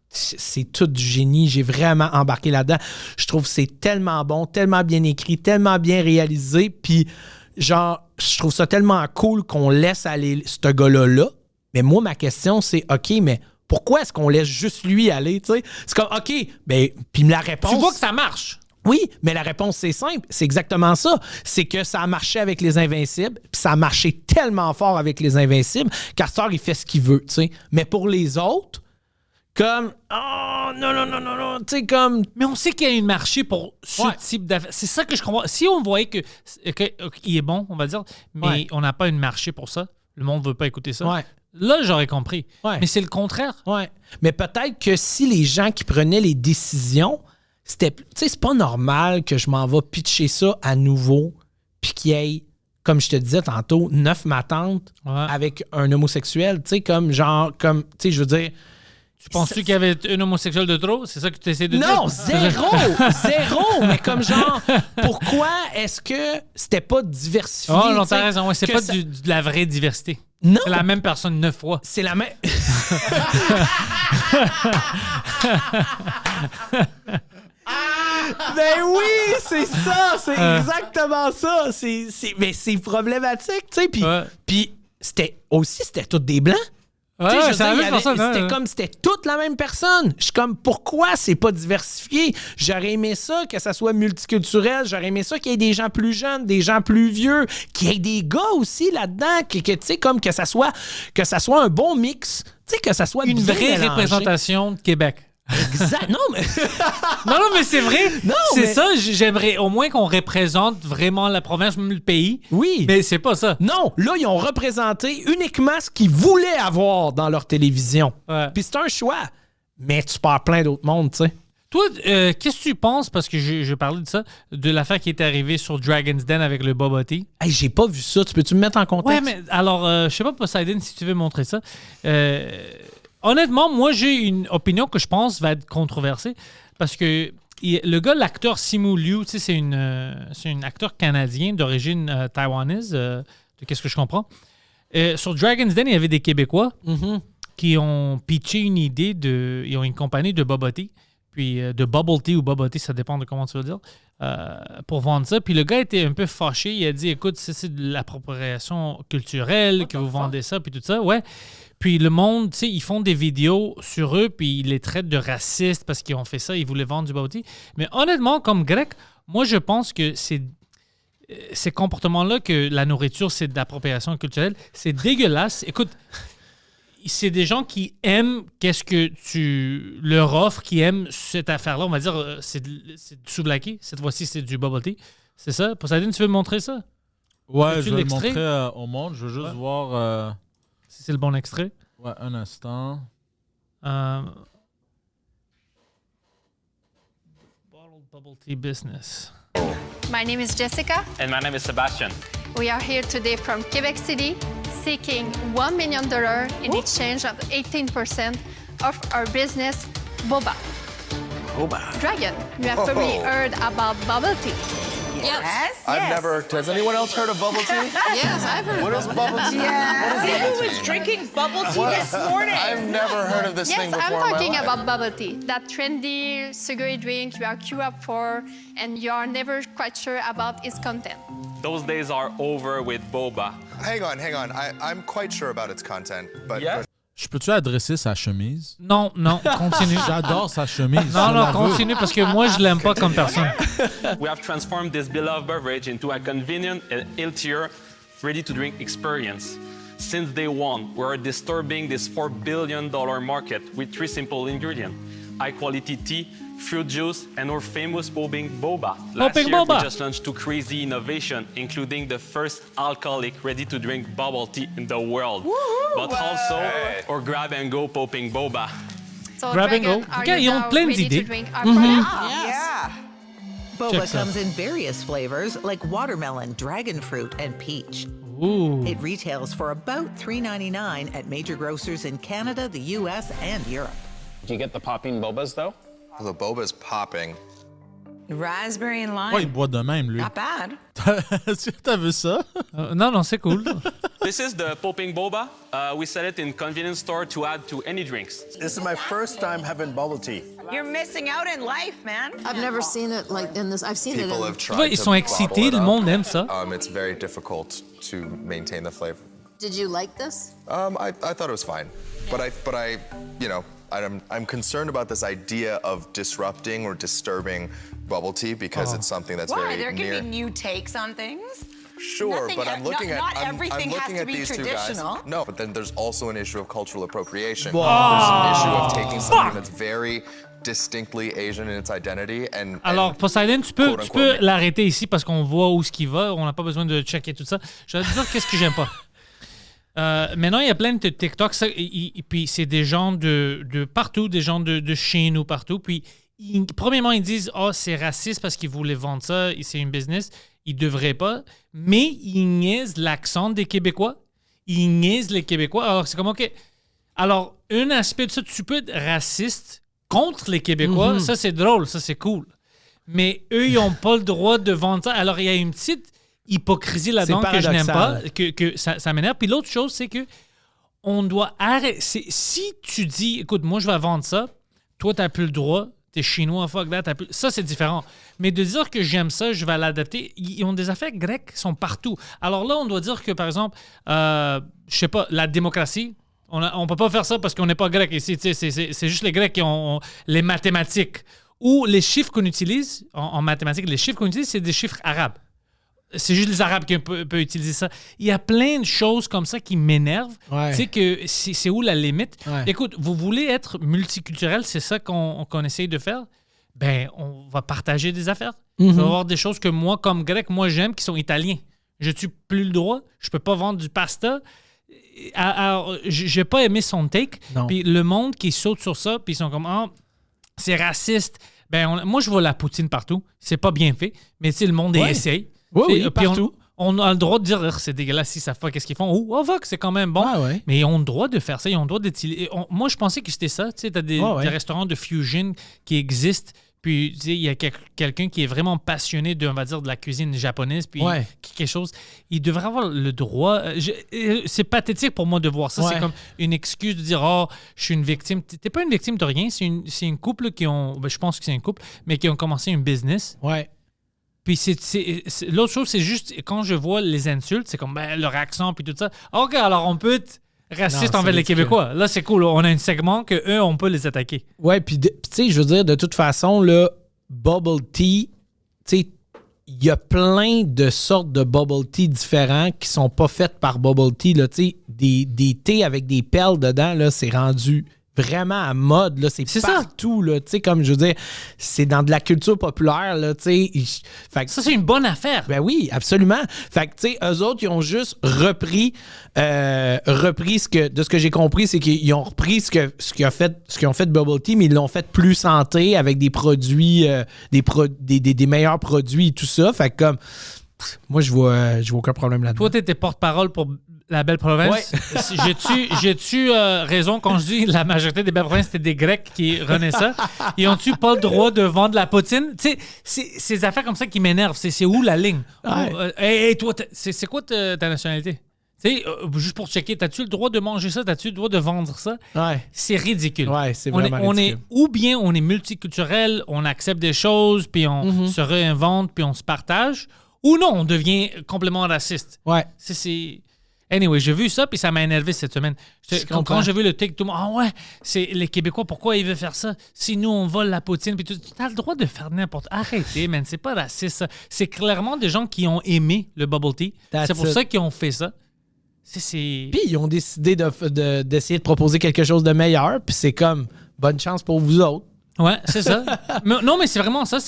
c'est tout du génie. J'ai vraiment embarqué là-dedans. Je trouve que c'est tellement bon, tellement bien écrit, tellement bien réalisé. Puis, genre, je trouve ça tellement cool qu'on laisse aller ce gars-là. Mais moi, ma question, c'est, OK, mais pourquoi est-ce qu'on laisse juste lui aller, tu sais? C'est comme, OK, ben, puis la réponse... Tu vois que ça marche. Oui, mais la réponse, c'est simple. C'est exactement ça. C'est que ça a marché avec Les Invincibles, puis ça a marché tellement fort avec Les Invincibles qu'Astor, il fait ce qu'il veut, tu sais. Mais pour les autres, comme, oh, non, tu sais, comme... Mais on sait qu'il y a un marché pour ce type d'affaires. C'est ça que je comprends. Si on voyait qu'il est bon, on va dire, mais on n'a pas un marché pour ça, le monde ne veut pas écouter ça. Ouais. Là, j'aurais compris. Ouais. Mais c'est le contraire. Ouais. Mais peut-être que si les gens qui prenaient les décisions, c'était... Tu sais, c'est pas normal que je m'en vais pitcher ça à nouveau, puis qu'il y ait, comme je te disais tantôt, 9 matantes avec un homosexuel. Tu sais, comme genre... comme, tu sais, je veux dire... Tu penses-tu qu'il y avait un homosexuel de trop? C'est ça que tu essaies de dire? Non, zéro! Mais comme genre, pourquoi est-ce que c'était pas diversifié? Oh non, t'as raison. C'est pas de la vraie diversité. Non! C'est la même personne 9 fois. C'est la même... Ben oui, c'est ça! C'est exactement ça! Mais c'est problématique, tu sais. Puis c'était tous des Blancs. Ouais, c'est la même personne. C'était comme c'était toute la même personne. Je suis comme, pourquoi c'est pas diversifié? J'aurais aimé ça, que ça soit multiculturel. J'aurais aimé ça qu'il y ait des gens plus jeunes, des gens plus vieux, qu'il y ait des gars aussi là-dedans, que tu sais, comme que ça soit un bon mix, tu sais, que ça soit une bien vraie mélangé. représentation de Québec. Exact. Non, mais... non, mais c'est vrai. Non, c'est ça. J'aimerais au moins qu'on représente vraiment la province, même le pays. Oui. Mais c'est pas ça. Non, là, ils ont représenté uniquement ce qu'ils voulaient avoir dans leur télévision. Ouais. Puis c'est un choix. Mais tu perds plein d'autres mondes, tu sais. Toi, qu'est-ce que tu penses, parce que je parlais de ça, de l'affaire qui est arrivée sur Dragon's Den avec le Bubba Tea? Hey, j'ai pas vu ça. Tu peux-tu me mettre en contexte? Ouais, mais alors, je sais pas, Poseidon, si tu veux montrer ça. Honnêtement, moi, j'ai une opinion que je pense va être controversée parce que le gars, l'acteur Simu Liu, tu sais, c'est un acteur canadien d'origine taïwanaise, de qu'est-ce que je comprends. Sur Dragon's Den, il y avait des Québécois qui ont pitché une idée ils ont une compagnie de Bubba Tea. puis de bubble tea ou bubble tea, ça dépend de comment tu veux dire, pour vendre ça. Puis le gars était un peu fâché. Il a dit, écoute, c'est de l'appropriation culturelle que vous vendez ça, puis tout ça. Ouais. Puis le monde, tu sais, ils font des vidéos sur eux, puis ils les traitent de racistes parce qu'ils ont fait ça, ils voulaient vendre du bubble tea. Mais honnêtement, comme grec, moi, je pense que ces comportements-là, que la nourriture, c'est de l'appropriation culturelle, c'est dégueulasse. Écoute, c'est des gens qui aiment qu'est-ce que tu leur offres, qui aiment cette affaire-là. On va dire, c'est du souvlaki. Cette fois-ci, c'est du bubble tea. C'est ça? Poseidon, tu veux me montrer ça? Ouais, Veux-tu je vais le l'extrait? montrer au monde. Je veux juste voir. Si c'est le bon extrait. Ouais, un instant. Bottled bubble tea business. My name is Jessica. And my name is Sebastian. We are here today from Quebec City seeking $1 million in exchange of 18% of our business, Boba. Boba. Dragon, you have probably heard about bubble tea. Yes. I've never. Has anyone else heard of bubble tea? Yes, I've heard What is bubble tea? Who was drinking bubble tea this morning? I've never heard of this thing Yes, before I'm in my talking life. about bubble tea, that trendy sugary drink you are queued up for and you are never quite sure about its content. Those days are over with boba. Hang on. I'm quite sure about its content, but Yeah? Je peux-tu adresser sa chemise? Non, continue. J'adore sa chemise. Non, je la veux. continue parce que moi, je l'aime pas comme personne. We have transformed this beloved beverage into a convenient and healthier, ready-to-drink experience. Since day one, we are disturbing this $4 billion market with 3 simple ingredients: high-quality tea, fruit juice, and our famous Poping Boba. Last Poping year, Boba. we just launched 2 crazy innovation, including the first alcoholic ready-to-drink bubble tea in the world. But also, our grab-and-go Poping Boba. So, Grab and Dragon, go. are Okay, you ils ont now plein ready d'idées. to drink our product? Yeah. Check Boba ça. comes in various flavors like watermelon, dragon fruit, and peach. Ooh. It retails for about $3.99 at major grocers in Canada, the US, and Europe. Do you get the popping bobas though? the boba's popping. Raspberry and lime. Ouais, il boit de même, lui. Not bad. T'as vu ça? Non, c'est cool. This is the Poping Boba. We sell it in convenience store to add to any drinks. This is my first time having bubble tea. You're missing out in life, man. I've never seen it like in this. I've seen it People in... have Tu vois, tried ils to sont excités, bottle it le up. monde aime ça. It's very difficult to maintain the flavor. Did you like this? I thought it was fine, but I, you know, I'm concerned about this idea of disrupting or disturbing bubble tea because it's something that's Why? very They're near. giving new takes on things. Sure, Nothing- but I'm looking not- at not I'm everything looking has at to be these two guys. traditional. No, but then there's also an issue of cultural appropriation. There's an issue of taking something that's very distinctly Asian in its identity and Alors, Poseidon, tu peux quote-unquote, l'arrêter ici parce qu'on voit où ce qu'il va. On n'a pas besoin de checker tout ça. Je vais te dire qu'est-ce que j'aime pas. Maintenant, il y a plein de TikTok, ça, et puis c'est des gens de partout, des gens de chez nous partout. Puis, premièrement, ils disent « Oh, c'est raciste parce qu'ils voulaient vendre ça, et c'est une business. » Ils devraient pas. Mais ils niaisent l'accent des Québécois. Ils niaisent les Québécois. Alors, c'est comme, OK. Alors, un aspect de ça, tu peux être raciste contre les Québécois. Ça, c'est drôle. Ça, c'est cool. Mais eux, ils n'ont pas le droit de vendre ça. Alors, il y a une petite hypocrisie là-dedans C'est que je n'aime pas, paradoxal. que ça m'énerve. Puis l'autre chose, c'est que on doit arrêter. Si tu dis, écoute, moi, je vais vendre ça, toi, tu n'as plus le droit, tu es chinois, fuck that, ça, c'est différent. Mais de dire que j'aime ça, je vais l'adapter, ils ont des affaires grecques qui sont partout. Alors là, on doit dire que, par exemple, je sais pas, la démocratie, on peut pas faire ça parce qu'on n'est pas grec ici. C'est juste les Grecs qui ont les mathématiques. Ou les chiffres qu'on utilise, en mathématiques, les chiffres qu'on utilise, c'est des chiffres arabes. C'est juste les Arabes qui peuvent utiliser ça. Il y a plein de choses comme ça qui m'énervent. Ouais. Tu sais que c'est où la limite? Ouais. Écoute, vous voulez être multiculturel, c'est ça qu'on essaye de faire? Ben, on va partager des affaires. Il va y avoir des choses que moi, comme grec, moi j'aime qui sont italiens. Je n'ai plus le droit. Je peux pas vendre du pasta. Alors, j'ai pas aimé son take. Non. Puis le monde qui saute sur ça, puis ils sont comme, ah, c'est raciste. Ben, moi, je vois la poutine partout. C'est pas bien fait, mais tu sais, le monde Ouais. essaye. Oui, Puis, oui, puis partout. on a le droit de dire, c'est dégueulasse, ils savent pas qu'est-ce qu'ils font. Oh, fuck, c'est quand même bon. Ah ouais. Mais ils ont le droit de faire ça, ils ont le droit d'utiliser. Moi, je pensais que c'était ça. Tu sais, t'as des Ouais, ouais. restaurants de fusion qui existent, puis tu sais, il y a quelqu'un qui est vraiment passionné de, on va dire, de la cuisine japonaise, puis quelque chose, il devrait avoir le droit. C'est pathétique pour moi de voir ça. C'est comme une excuse de dire, oh, je suis une victime. T'es pas une victime de rien. C'est une couple qui ont, je pense que c'est un couple, mais qui ont commencé un business. Ouais. Puis l'autre chose, c'est juste quand je vois les insultes, c'est comme leur accent puis tout ça. OK, alors on peut être raciste envers les Québécois. Là, c'est cool. On a un segment que eux, on peut les attaquer. Ouais, puis tu sais, je veux dire, de toute façon, là, bubble tea, tu sais, il y a plein de sortes de bubble tea différents qui sont pas faites par bubble tea. Là, tu sais, des thés avec des perles dedans, là, c'est rendu vraiment à mode, là, c'est partout, là, tu sais, comme je veux dire, c'est dans de la culture populaire, là, tu sais. Ça, c'est une bonne affaire. Ben oui, absolument. Fait que, tu sais, eux autres, ils ont juste repris de ce que j'ai compris, c'est qu'ils ont repris ce qu'ils ont fait de Bubble Tea, mais ils l'ont fait plus santé avec des produits, des meilleurs produits et tout ça. Fait que, comme, moi, je vois aucun problème là-dedans. Toi, t'étais porte-parole pour la belle province. Ouais. J'ai-tu raison quand je dis la majorité des belles provinces, c'était des Grecs qui renaient ça? Ils ont-tu pas le droit de vendre la poutine? Tu sais, c'est ces affaires comme ça qui m'énervent. C'est où la ligne? Ouais. Hey, toi, c'est quoi ta nationalité? Tu sais, juste pour checker, t'as-tu le droit de manger ça? T'as-tu le droit de vendre ça? Ouais. C'est ridicule. Ouais, c'est vraiment ridicule. Ou bien on est multiculturel, on accepte des choses, puis on se réinvente, puis on se partage, ou non, on devient complètement raciste. Ouais. Anyway, j'ai vu ça, puis ça m'a énervé cette semaine. Quand j'ai vu le TikTok, tout le monde, ah ouais, c'est les Québécois, pourquoi ils veulent faire ça? Si nous, on vole la poutine, puis tu as le droit de faire n'importe quoi. Arrêtez, man, c'est pas raciste, ça. C'est clairement des gens qui ont aimé le bubble tea. C'est pour ça qu'ils ont fait ça. Puis ils ont décidé d'essayer de proposer quelque chose de meilleur, puis c'est comme, bonne chance pour vous autres. Ouais, c'est ça. Mais c'est vraiment ça.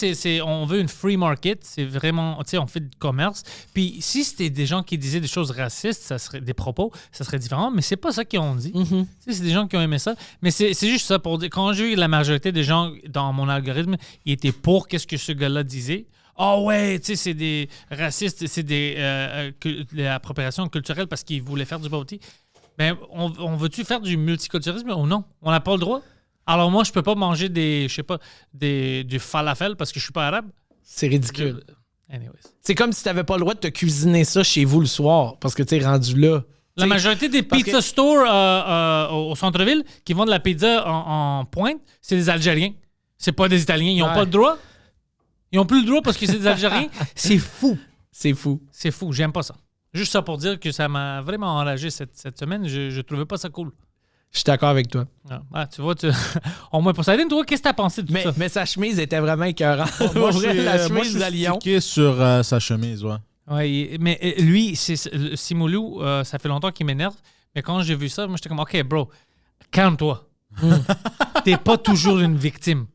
On veut une free market. C'est vraiment, tu sais, on fait du commerce. Puis si c'était des gens qui disaient des choses racistes, ça serait des propos, ça serait différent. Mais c'est pas ça qu'ils ont dit. Tu sais, c'est des gens qui ont aimé ça. Mais c'est juste ça pour dire. Quand j'ai eu la majorité des gens dans mon algorithme, ils étaient pour qu'est-ce que ce gars-là disait. Ah ouais, tu sais, c'est des racistes, c'est l'appropriation culturelle parce qu'ils voulaient faire du bubble tea. Ben, on veut-tu faire du multiculturalisme ou non? On n'a pas le droit. Alors moi, je peux pas manger du falafel parce que je suis pas arabe. C'est ridicule. Anyways. C'est comme si tu n'avais pas le droit de te cuisiner ça chez vous le soir parce que tu es rendu là. La majorité des pizza stores au centre-ville qui vendent de la pizza en pointe, c'est des Algériens. C'est pas des Italiens. Ils n'ont pas le droit. Ils n'ont plus le droit parce que c'est des Algériens. C'est fou. C'est fou. C'est fou. J'aime pas ça. Juste ça pour dire que ça m'a vraiment enragé cette semaine. Je trouvais pas ça cool. Je suis d'accord avec toi. Ah, tu vois, au moins pour ça. Toi, qu'est-ce que t'as pensé de tout ça? Mais sa chemise était vraiment écœurante. Moi, la je chemise à Lyon. cliqué sur sa chemise, ouais. Ouais, mais lui, Simoulou, ça fait longtemps qu'il m'énerve. Mais quand j'ai vu ça, moi, j'étais comme, OK, bro, calme-toi. T'es pas toujours une victime.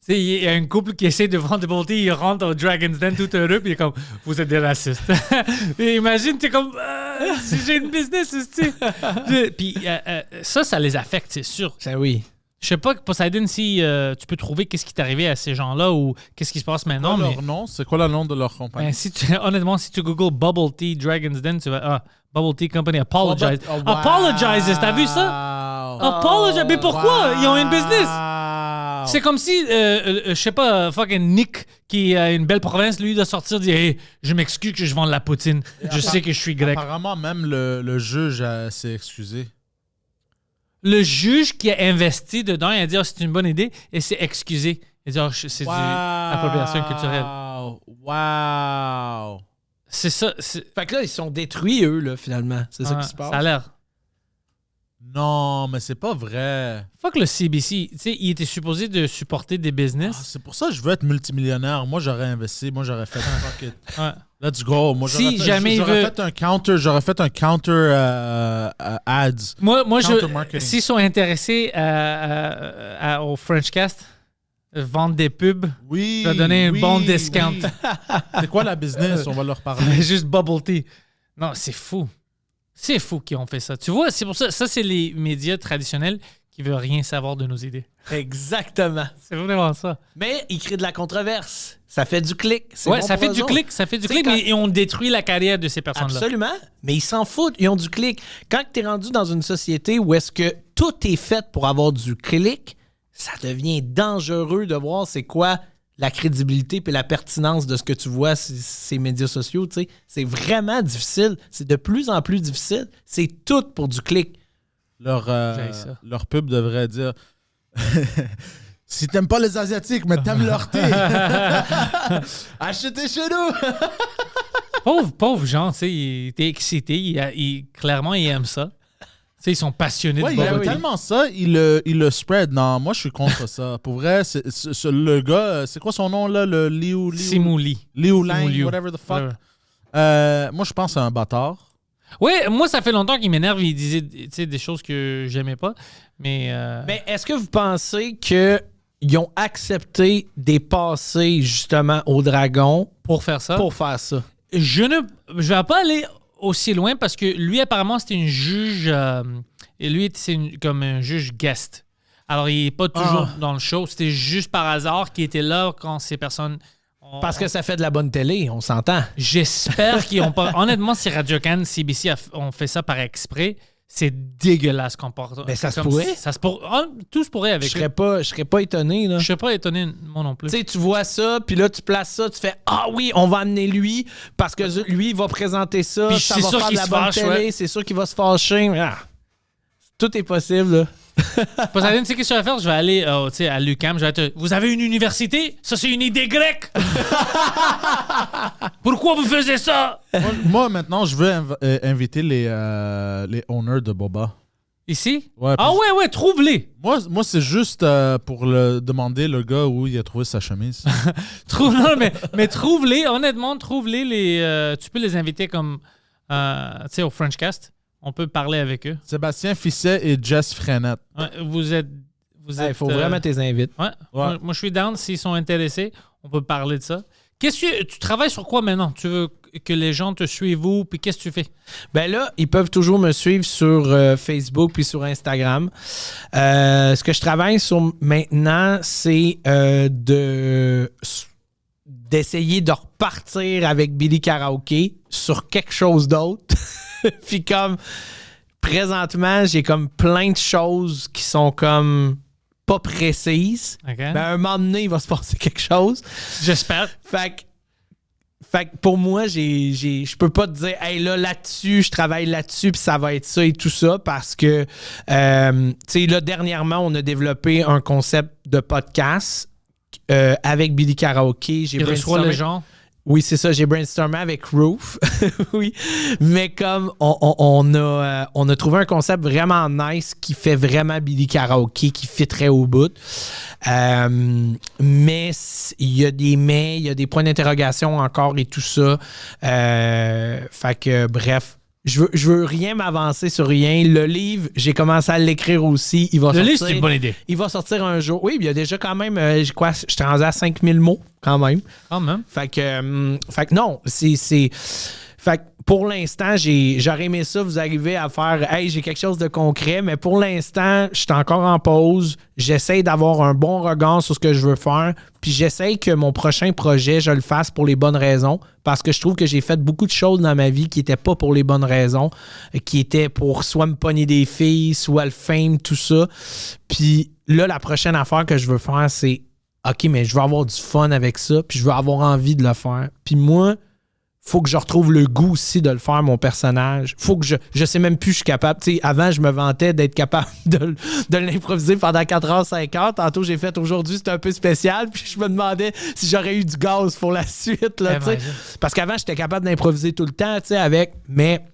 Tu sais, il y a un couple qui essaie de vendre des bubble tea, il rentre au Dragon's Den tout heureux, puis il est comme, vous êtes des racistes. Et imagine, t'es comme, si j'ai une business, tu sais. Puis ça les affecte, c'est sûr. Ben oui. Je sais pas, Poseidon, si tu peux trouver qu'est-ce qui t'est arrivé à ces gens-là ou qu'est-ce qui se passe maintenant. Leur nom, c'est quoi le nom de leur compagnie? Honnêtement, si tu googles Bubble Tea Dragon's Den, tu vas... Bubble Tea Company, apologize. Apologizes, t'as vu ça? Apologize. Mais pourquoi? Ils ont une business. C'est comme si, je sais pas, fucking Nick, qui a une belle province, lui, doit sortir et dire hey, je m'excuse que je vends de la poutine. Je sais que je suis grec. Apparemment, même le juge s'est excusé. Le juge qui a investi dedans, il a dit c'est une bonne idée et s'est excusé. Il a dit c'est du appropriation culturelle. Wow! C'est ça. Fait que là, ils sont détruits, eux, là, finalement. C'est ça qui se passe. Ça a l'air. Non, mais c'est pas vrai. Fuck le CBC. Tu sais, il était supposé de supporter des business. C'est pour ça que je veux être multimillionnaire. Moi, j'aurais investi. Moi, j'aurais fait fuck it. Let's go. Moi, j'aurais fait un counter ads. Moi s'ils sont intéressés au Frenchcast, vendre des pubs, je vais donner un bon discount. C'est quoi la business? On va leur parler. Juste bubble tea. Non, c'est fou. C'est fou qu'ils ont fait ça. Tu vois, c'est pour ça. Ça, c'est les médias traditionnels qui veulent rien savoir de nos idées. Exactement. C'est vraiment ça. Mais ils créent de la controverse. Ça fait du clic. Ouais, ça fait du clic. Ça fait du clic, mais on détruit la carrière de ces personnes-là. Absolument. Mais ils s'en foutent. Ils ont du clic. Quand tu es rendu dans une société où est-ce que tout est fait pour avoir du clic, ça devient dangereux de voir c'est quoi la crédibilité et la pertinence de ce que tu vois sur ces médias sociaux. Tu sais. C'est vraiment difficile. C'est de plus en plus difficile. C'est tout pour du clic. Leur pub devrait dire si t'aimes pas les Asiatiques, mais t'aimes leur thé, achetez chez nous. pauvre Jean, tu sais, il était excité. Clairement, il aime ça. Tu sais, ils sont passionnés de bubble tea. Il aime tellement ça, il le spread. Non, moi, je suis contre ça. Pour vrai, le gars, c'est quoi son nom, là? Le Liu... Simu Lee. Liu Lang, whatever the fuck. Moi, je pense que c'est un bâtard. Oui, moi, ça fait longtemps qu'il m'énerve. Il disait des choses que j'aimais pas. Mais est-ce que vous pensez qu'ils ont accepté des passés, justement, au Dragon pour faire ça? Je vais pas aller aussi loin parce que lui, apparemment, c'était une juge. Et lui, c'est comme un juge guest. Alors, il n'est pas toujours dans le show. C'était juste par hasard qu'il était là quand ces personnes. Parce que ça fait de la bonne télé, on s'entend. J'espère qu'ils n'ont pas. Honnêtement, si Radio-Can, CBC ont fait ça par exprès, c'est dégueulasse qu'on porte. Mais ça se pourrait. Tout se pourrait avec Je serais pas étonné. Là. Je serais pas étonné, moi non plus. Tu sais, tu vois ça, puis là, tu places ça, tu fais ah oui, on va amener lui, parce que lui, il va présenter ça, puis ça va faire de la bonne télé, c'est sûr qu'il va se fâcher. Tout est possible, là. Poseidon, tu sais qu'est-ce que je vais faire? Je vais aller à l'UQAM, je vais être. Vous avez une université? Ça, c'est une idée grecque! Pourquoi vous faisiez ça? Moi, maintenant, je veux inviter les owners de Boba. Ici? Ouais, ouais, trouve-les! Moi c'est juste pour demander le gars où il a trouvé sa chemise. mais trouve-les, honnêtement, trouve-les. Tu peux les inviter comme au Frenchcast. On peut parler avec eux. Sébastien Fisset et Jess Frenette. Ouais, vous êtes. Il faut vraiment tes invites. Ouais. Moi, je suis down. S'ils sont intéressés, on peut parler de ça. Tu travailles sur quoi maintenant? Tu veux que les gens te suivent où? Puis qu'est-ce que tu fais? Ben là, ils peuvent toujours me suivre sur Facebook puis sur Instagram. Ce que je travaille sur maintenant, c'est d'essayer de repartir avec Billy Karaoke sur quelque chose d'autre. Puis comme présentement, j'ai comme plein de choses qui sont comme pas précises. Okay. Ben, à un moment donné, il va se passer quelque chose. J'espère. Fait que pour moi, je peux pas te dire hey là-dessus, je travaille là-dessus, puis ça va être ça et tout ça, parce que tu sais, là, dernièrement, on a développé un concept de podcast avec Billy Karaoke. J'ai reçoit les gens. Oui, c'est ça. J'ai brainstormé avec Roof. Oui. Mais comme on a trouvé un concept vraiment nice qui fait vraiment Billy Karaoke, qui fitterait au bout. Mais il y a des points d'interrogation encore et tout ça. Fait que, bref. Je veux rien m'avancer sur rien. Le livre, j'ai commencé à l'écrire aussi. Le livre, c'est une bonne idée. Il va sortir un jour. Oui, il y a déjà quand même, je suis rendu à 5000 mots quand même. Quand même. Fait que non, c'est... Fait que pour l'instant, j'aurais aimé ça, vous arrivez à faire « Hey, j'ai quelque chose de concret », mais pour l'instant, je suis encore en pause. J'essaie d'avoir un bon regard sur ce que je veux faire, puis j'essaie que mon prochain projet, je le fasse pour les bonnes raisons, parce que je trouve que j'ai fait beaucoup de choses dans ma vie qui n'étaient pas pour les bonnes raisons, qui étaient pour soit me pogner des filles, soit le fame, tout ça. Puis là, la prochaine affaire que je veux faire, c'est « OK, mais je veux avoir du fun avec ça, puis je veux avoir envie de le faire. » Puis moi... faut que je retrouve le goût aussi de le faire, mon personnage. Faut que je sais même plus je suis capable. Tu sais, avant, je me vantais d'être capable de l'improviser pendant 4h50. Tantôt, j'ai fait aujourd'hui, c'était un peu spécial. Puis je me demandais si j'aurais eu du gaz pour la suite. Là, parce qu'avant, j'étais capable d'improviser tout le temps, tu sais, avec... Mais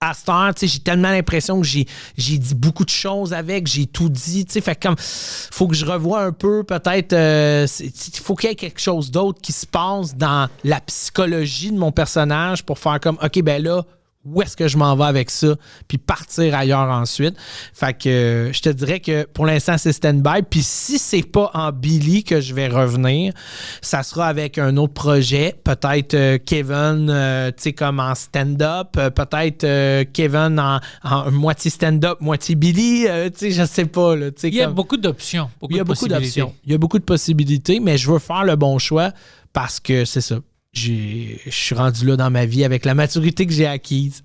à cette heure, tu sais, j'ai tellement l'impression que j'ai dit beaucoup de choses avec, j'ai tout dit, tu sais, fait comme, faut que je revoie un peu, peut-être, il faut qu'il y ait quelque chose d'autre qui se passe dans la psychologie de mon personnage pour faire comme, OK, ben là, où est-ce que je m'en vais avec ça, puis partir ailleurs ensuite. Fait que je te dirais que pour l'instant, c'est stand-by. Puis si c'est pas en Billy que je vais revenir, ça sera avec un autre projet. Peut-être Kevin, tu sais, comme en stand-up. Peut-être Kevin en moitié stand-up, moitié Billy. Tu sais, je sais pas. Là, il y a beaucoup d'options. Il y a beaucoup d'options. Il y a beaucoup de possibilités, mais je veux faire le bon choix parce que c'est ça. Je suis rendu là dans ma vie avec la maturité que j'ai acquise.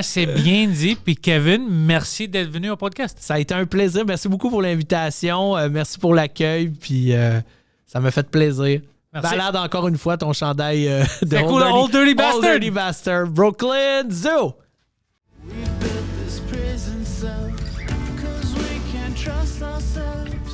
C'est bien dit. Puis Kevin, merci d'être venu au podcast. Ça a été un plaisir. Merci beaucoup pour l'invitation. Merci pour l'accueil. Puis Ça m'a fait plaisir. Merci. Balade encore une fois ton chandail de Old Dirty Bastard. Old Dirty Bastard. Brooklyn Zoo. We've built this prison cell 'cause we can't trust ourselves.